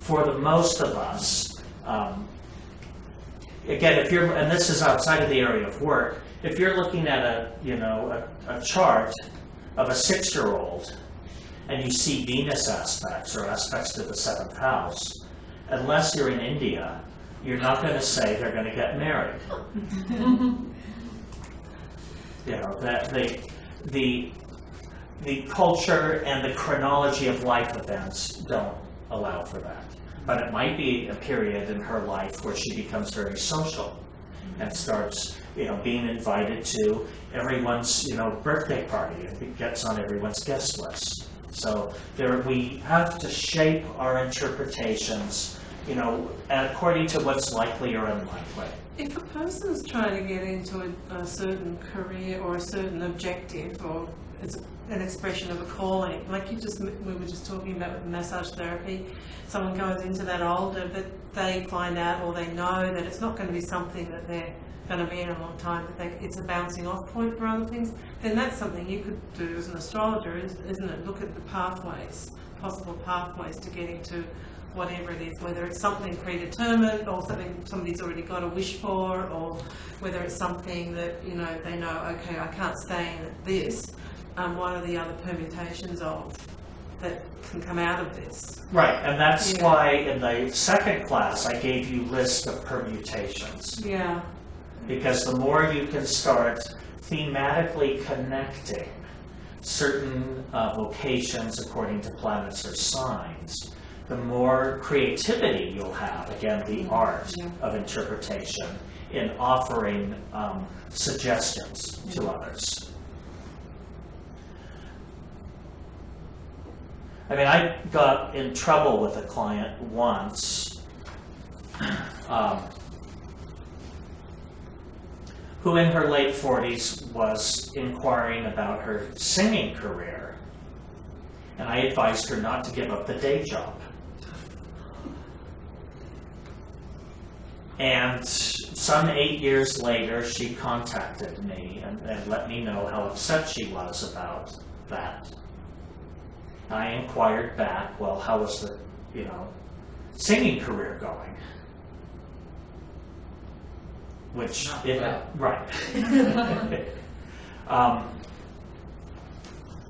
for the most of us, again, if you're, and this is outside of the area of work, if you're looking at a chart of a 6-year-old and you see Venus aspects or aspects to the 7th house, unless you're in India, you're not going to say they're going to get married. You know, that the culture and the chronology of life events don't allow for that. But it might be a period in her life where she becomes very social and starts, being invited to everyone's, birthday party and gets on everyone's guest list. So we have to shape our interpretations, according to what's likely or unlikely. If a person's trying to get into a certain career or a certain objective, or it's an expression of a calling, like we were just talking about with massage therapy, someone goes into that older, but they find out or they know that it's not going to be something that they're going to be in a long time, but it's a bouncing off point for other things, then that's something you could do as an astrologer, isn't it? Look at the pathways, possible pathways to getting to whatever it is, whether it's something predetermined or something somebody's already got a wish for, or whether it's something that, they know, okay, I can't stay in this. What are the other permutations of that can come out of this? Right, and that's why in the second class I gave you list of permutations. Yeah. Because the more you can start thematically connecting certain vocations according to planets or signs, the more creativity you'll have, again, the art of interpretation in offering suggestions to others. I mean, I got in trouble with a client once who in her late 40s was inquiring about her singing career, and I advised her not to give up the day job. And some 8 years later, she contacted me and let me know how upset she was about that. I inquired back, well, how was the, singing career going? Which, right.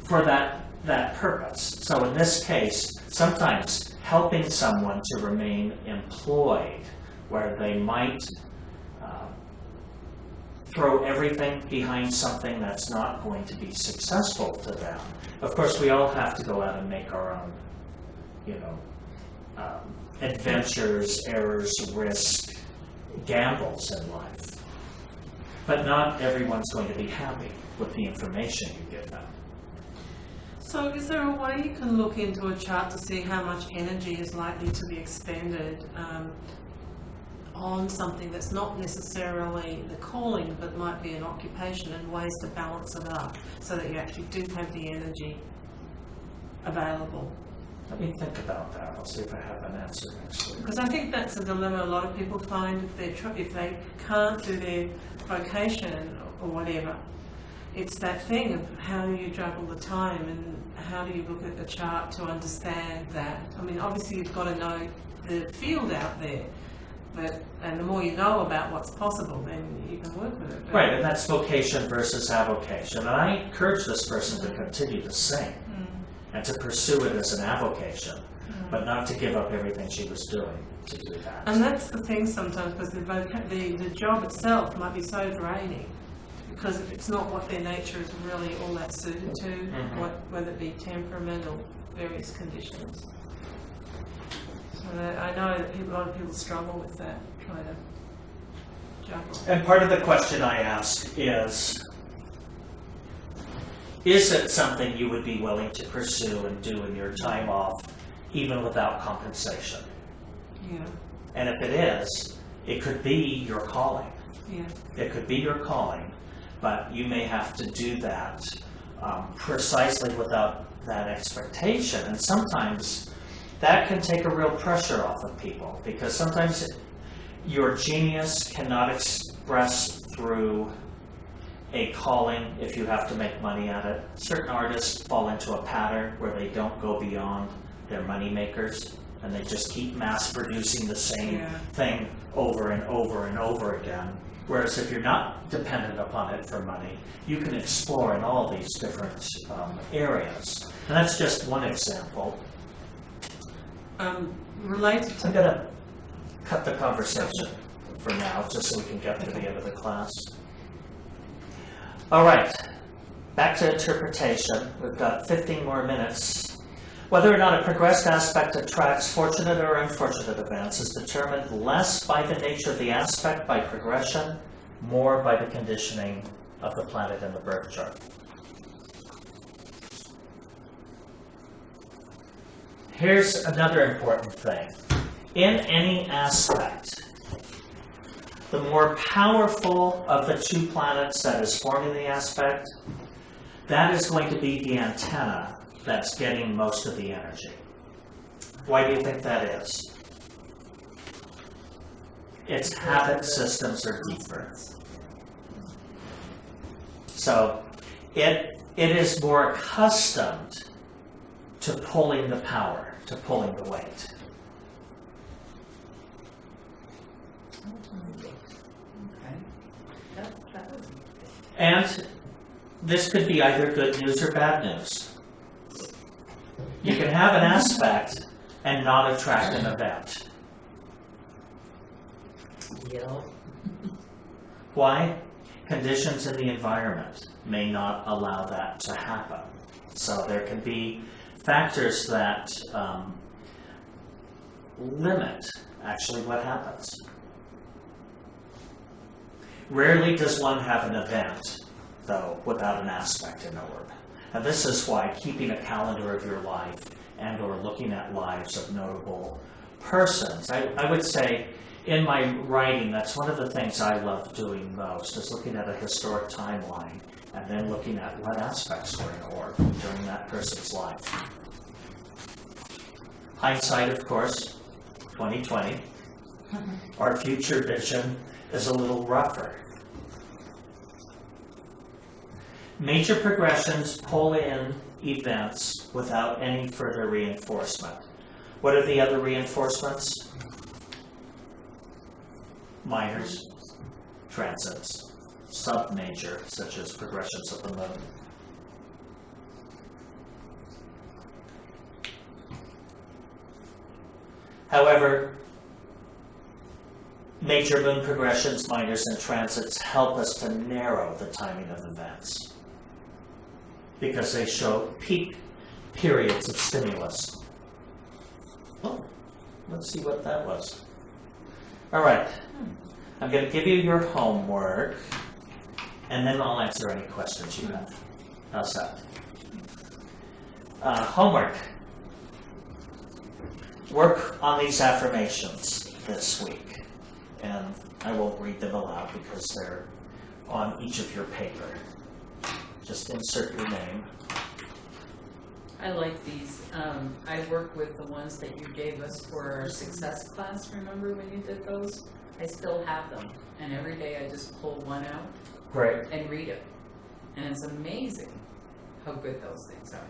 For that purpose. So in this case, sometimes helping someone to remain employed, where they might throw everything behind something that's not going to be successful to them. Of course, we all have to go out and make our own, adventures, errors, risk, gambles in life. But not everyone's going to be happy with the information you give them. So is there a way you can look into a chart to see how much energy is likely to be expended on something that's not necessarily the calling, but might be an occupation, and ways to balance it up so that you actually do have the energy available? Let me think about that. I'll see if I have an answer next week. Because I think that's a dilemma a lot of people find if they can't do their vocation or whatever. It's that thing of how do you juggle the time and how do you look at the chart to understand that. I mean, obviously you've got to know the field out there, that, and the more you know about what's possible, then you can work with it. Right, and that's vocation versus avocation. And I encourage this person to continue to sing and to pursue it as an avocation, but not to give up everything she was doing to do that. And that's the thing sometimes, because the job itself might be so draining, because it's not what their nature is really all that suited to, whether it be temperament or various conditions. So I know that a lot of people struggle with that kind of juggle. And part of the question I ask is it something you would be willing to pursue and do in your time off, even without compensation? Yeah. And if it is, it could be your calling. Yeah. It could be your calling, but you may have to do that precisely without that expectation. And sometimes that can take a real pressure off of people, because sometimes your genius cannot express through a calling if you have to make money at it. Certain artists fall into a pattern where they don't go beyond their money makers, and they just keep mass producing the same thing over and over and over again. Whereas if you're not dependent upon it for money, you can explore in all these different areas. And that's just one example. Related I'm to going to cut the conversation for now, just so we can get to the end of the class. All right, back to interpretation. We've got 15 more minutes. Whether or not a progressed aspect attracts fortunate or unfortunate events is determined less by the nature of the aspect, by progression, more by the conditioning of the planet in the birth chart. Here's another important thing. In any aspect, the more powerful of the two planets that is forming the aspect, that is going to be the antenna that's getting most of the energy. Why do you think that is? Its habit systems are deeper. So it is more accustomed to pulling the power, to pulling the weight. And this could be either good news or bad news. You can have an aspect and not attract an event. Why? Conditions in the environment may not allow that to happen. So there can be factors that limit actually what happens. Rarely does one have an event, though, without an aspect in orb. And this is why keeping a calendar of your life and or looking at lives of notable persons, I would say in my writing, that's one of the things I love doing most, is looking at a historic timeline and then looking at what aspects were in orb during that person's life. Hindsight, of course, 2020. Our future vision is a little rougher. Major progressions pull in events without any further reinforcement. What are the other reinforcements? Minors, transits, sub-major, such as progressions of the moon. However, major moon progressions, minors, and transits help us to narrow the timing of events because they show peak periods of stimulus. Oh, let's see what that was. All right, I'm going to give you your homework, and then I'll answer any questions you have. How's that? Homework. Work on these affirmations this week. And I won't read them aloud because they're on each of your paper. Just insert your name. I like these. I work with the ones that you gave us for our success class. Remember when you did those? I still have them. And every day I just pull one out Great. and read it. And it's amazing how good those things are.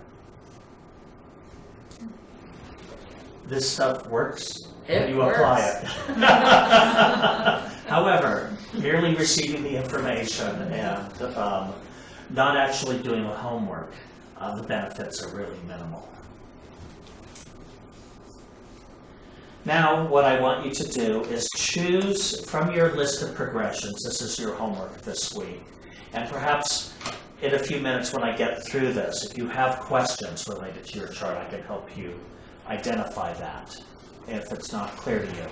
This stuff works It you works. apply it. However, merely receiving the information and not actually doing the homework, the benefits are really minimal. Now, what I want you to do is choose from your list of progressions. This is your homework this week. And perhaps in a few minutes when I get through this, if you have questions related to your chart, I can help you identify that if it's not clear to you.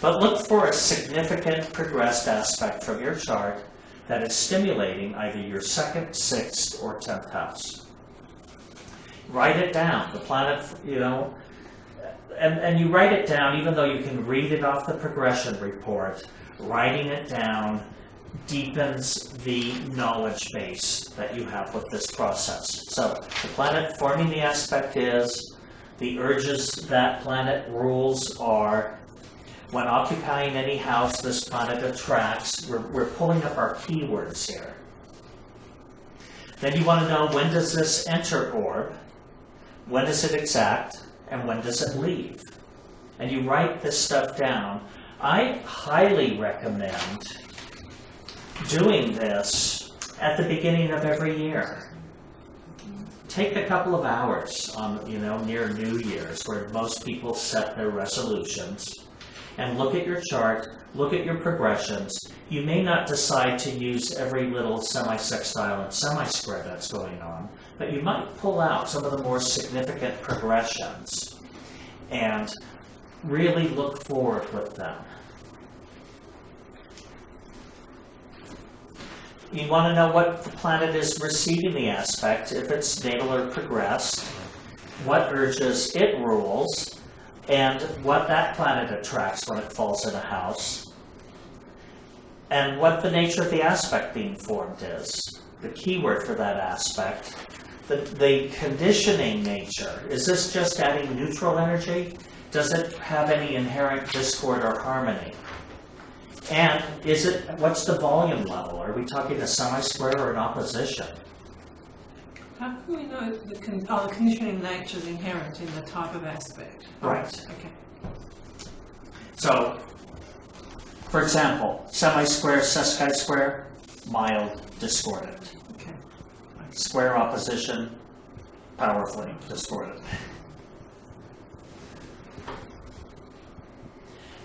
But look for a significant progressed aspect from your chart that is stimulating either your 2nd, 6th, or 10th house. Write it down. The planet, you know, and you write it down even though you can read it off the progression report. Writing it down deepens the knowledge base that you have with this process. So the planet forming the aspect is, the urges that planet rules are, when occupying any house this planet attracts. We're pulling up our keywords here. Then you want to know, when does this enter orb, when does it exact, and when does it leave? And you write this stuff down. I highly recommend doing this at the beginning of every year. Take a couple of hours on, near New Year's, where most people set their resolutions, and look at your chart, look at your progressions. You may not decide to use every little semi-sextile and semi-square that's going on, but you might pull out some of the more significant progressions and really look forward with them. You want to know what the planet is receiving the aspect, if it's natal or progressed, what urges it rules, and what that planet attracts when it falls in a house, and what the nature of the aspect being formed is. The keyword for that aspect, the conditioning nature. Is this just adding neutral energy? Does it have any inherent discord or harmony? And what's the volume level? Are we talking a semi-square or an opposition? How can we know the conditioning nature is inherent in the type of aspect? Right. Okay. So, for example, semi-square, sesqui-square, mild, discordant. Okay. Square opposition, powerfully discordant.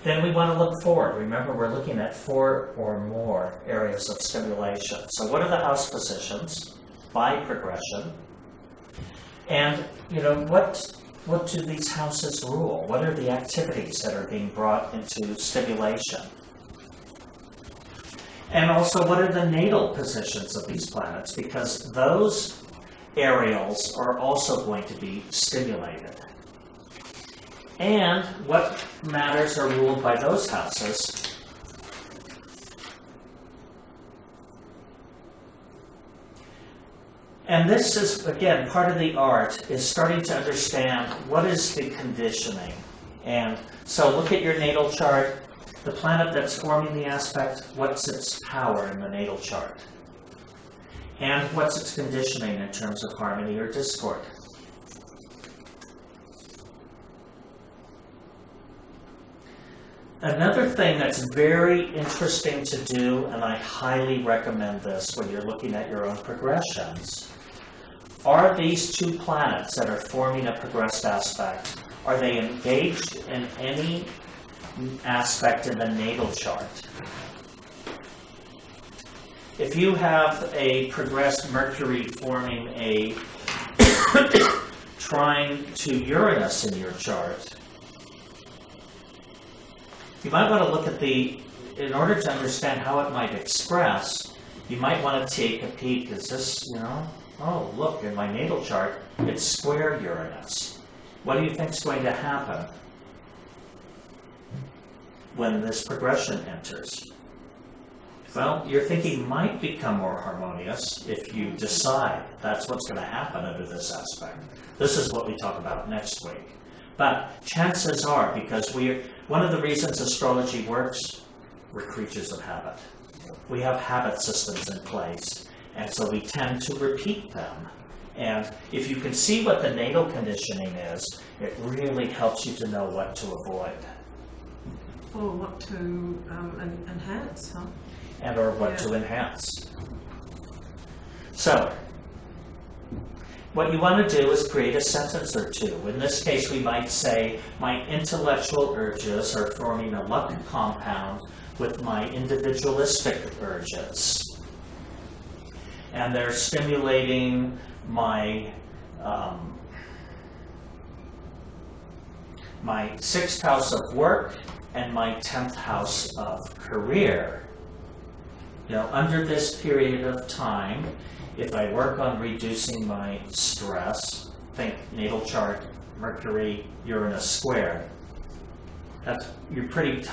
Then we want to look forward. Remember, we're looking at 4 or more areas of stimulation. So what are the house positions by progression? And, what do these houses rule? What are the activities that are being brought into stimulation? And also, what are the natal positions of these planets? Because those areals are also going to be stimulated. And what matters are ruled by those houses. And this is, again, part of the art, is starting to understand what is the conditioning. And so look at your natal chart. The planet that's forming the aspect, what's its power in the natal chart? And what's its conditioning in terms of harmony or discord? Another thing that's very interesting to do, and I highly recommend this when you're looking at your own progressions, are these 2 planets that are forming a progressed aspect, are they engaged in any aspect in the natal chart? If you have a progressed Mercury forming a trine to Uranus in your chart, you might want to look at in order to understand how it might express, you might want to take a peek. Is this, oh, look, in my natal chart, it's square Uranus. What do you think is going to happen when this progression enters? Well, your thinking might become more harmonious if you decide that's what's going to happen under this aspect. This is what we talk about next week. But chances are, because one of the reasons astrology works, we're creatures of habit. We have habit systems in place, and so we tend to repeat them. And if you can see what the natal conditioning is, it really helps you to know what to avoid. Or what to enhance, huh? and or what to enhance. So, what you want to do is create a sentence or two. In this case, we might say, my intellectual urges are forming a luck compound with my individualistic urges. And they're stimulating my my 6th house of work and my 10th house of career. You know, under this period of time, if I work on reducing my stress, think natal chart, Mercury, Uranus square, you're pretty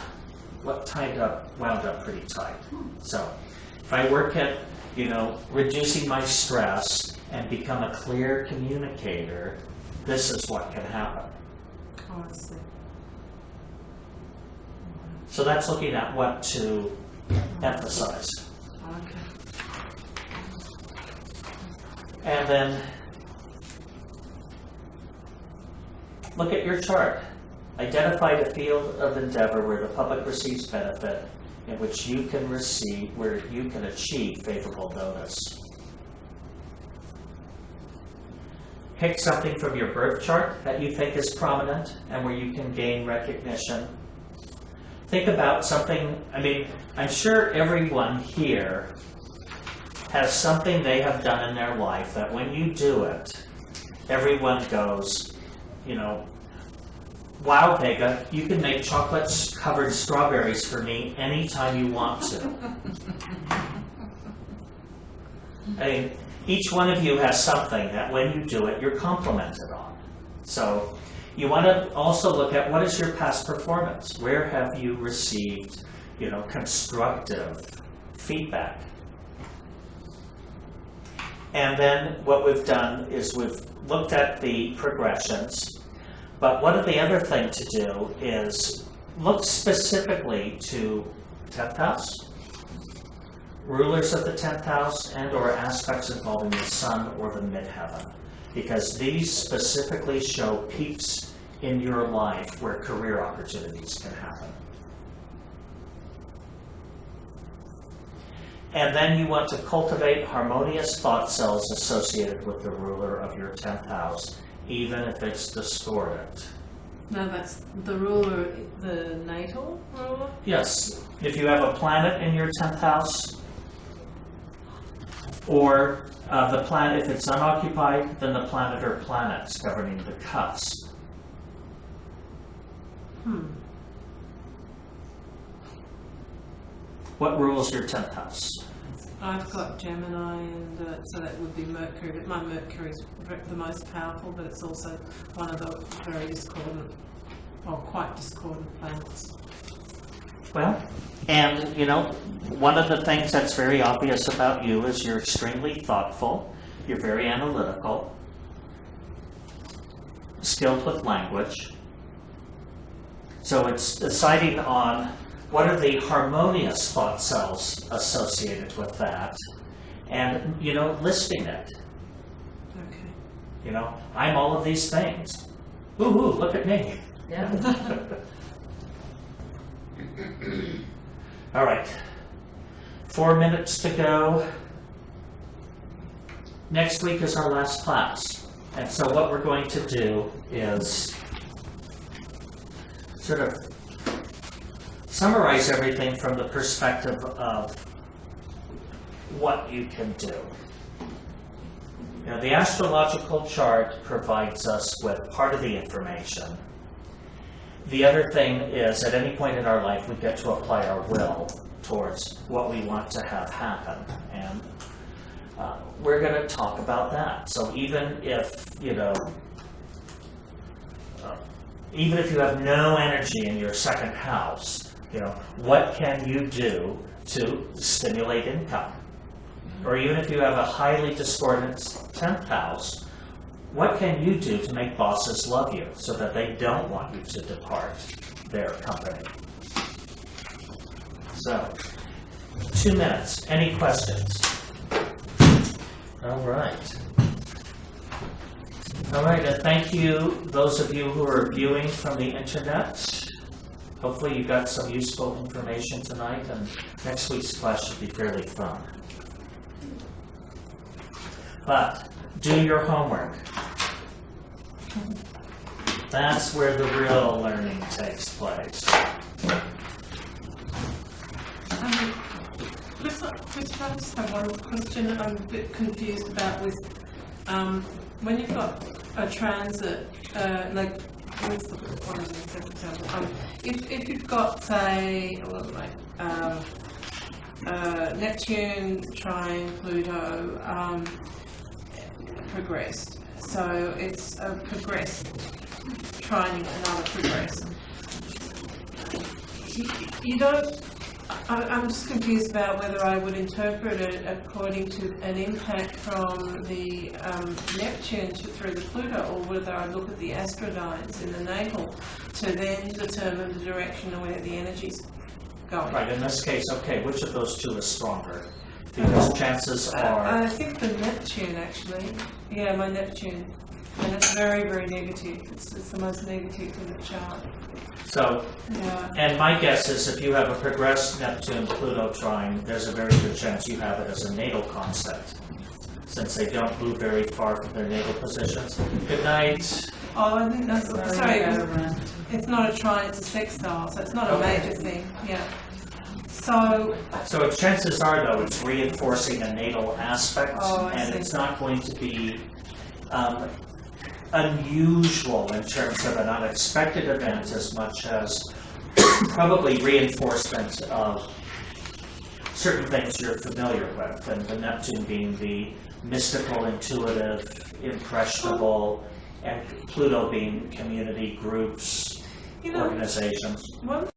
wound up pretty tight. So if I work at, you know, reducing my stress and become a clear communicator, this is what can happen. Oh, I see. So that's looking at what to emphasize. Okay. And then look at your chart. Identify the field of endeavor where the public receives benefit, in which you can receive, where you can achieve favorable notice. Pick something from your birth chart that you think is prominent and where you can gain recognition. Think about something, I mean, I'm sure everyone here has something they have done in their life that when you do it, everyone goes, you know, wow, Vega, you can make chocolate-covered strawberries for me anytime you want to. I mean, each one of you has something that when you do it, you're complimented on. So you want to also look at what is your past performance? Where have you received, you know, constructive feedback? And then what we've done is we've looked at the progressions. But one of the other thing to do is look specifically to 10th house, rulers of the 10th house, and or aspects involving the sun or the midheaven, because these specifically show peaks in your life where career opportunities can happen. And then you want to cultivate harmonious thought cells associated with the ruler of your 10th house, even if it's discordant. No, that's the ruler, the natal ruler? Yes, if you have a planet in your 10th house, or the planet, if it's unoccupied, then the planet or planets governing the cusp. What rules your 10th house? I've got Gemini, and so that would be Mercury, but my Mercury is the most powerful, but it's also one of the very discordant, or quite discordant planets. Well, and you know, one of the things that's very obvious about you is you're extremely thoughtful, you're very analytical, skilled with language. So it's deciding on what are the harmonious thought cells associated with that, and, you know, listing it. Okay. You know, I'm all of these things. Ooh, look at me. Yeah. All right. 4 minutes to go. Next week is our last class. And so what we're going to do is sort of summarize everything from the perspective of what you can do. You know, the astrological chart provides us with part of the information. The other thing is, at any point in our life, we get to apply our will towards what we want to have happen. And we're going to talk about that. So even if, you know, even if you have no energy in your 2nd house, you know, what can you do to stimulate income? Or even if you have a highly discordant 10th house, what can you do to make bosses love you so that they don't want you to depart their company? So, 2 minutes. Any questions? All right. All right, and thank you, those of you who are viewing from the internet. hopefully you got some useful information tonight, and next week's class should be fairly fun. But do your homework. That's where the real learning takes place. Chris, I just have one question I'm a bit confused about with when you've got a transit, like, let's look at one of the example. If you've got, say, Neptune, trine, Pluto, progressed. So it's a progressed trining another progressed. You don't. I'm just confused about whether I would interpret it according to an impact from the Neptune through the Pluto, or whether I look at the astrodynes in the natal to then determine the direction of where the energy's going. Right, in this case, okay, which of those two is stronger? Because chances are... I think the Neptune, actually. Yeah, my Neptune. And it's very, very negative. It's the most negative in the chart. So, Yeah. and my guess is if you have a progressed Neptune-Pluto trine, there's a very good chance you have it as a natal concept, since they don't move very far from their natal positions. Good night. Oh, I think that's... Sorry, it's not a trine, it's a sextile, so it's not a major thing. Yeah. So Chances are, though, it's reinforcing a natal aspect, and it's not going to be unusual in terms of an unexpected event as much as probably reinforcement of certain things you're familiar with, and the Neptune being the mystical, intuitive, impressionable, and Pluto being community, groups, organizations. One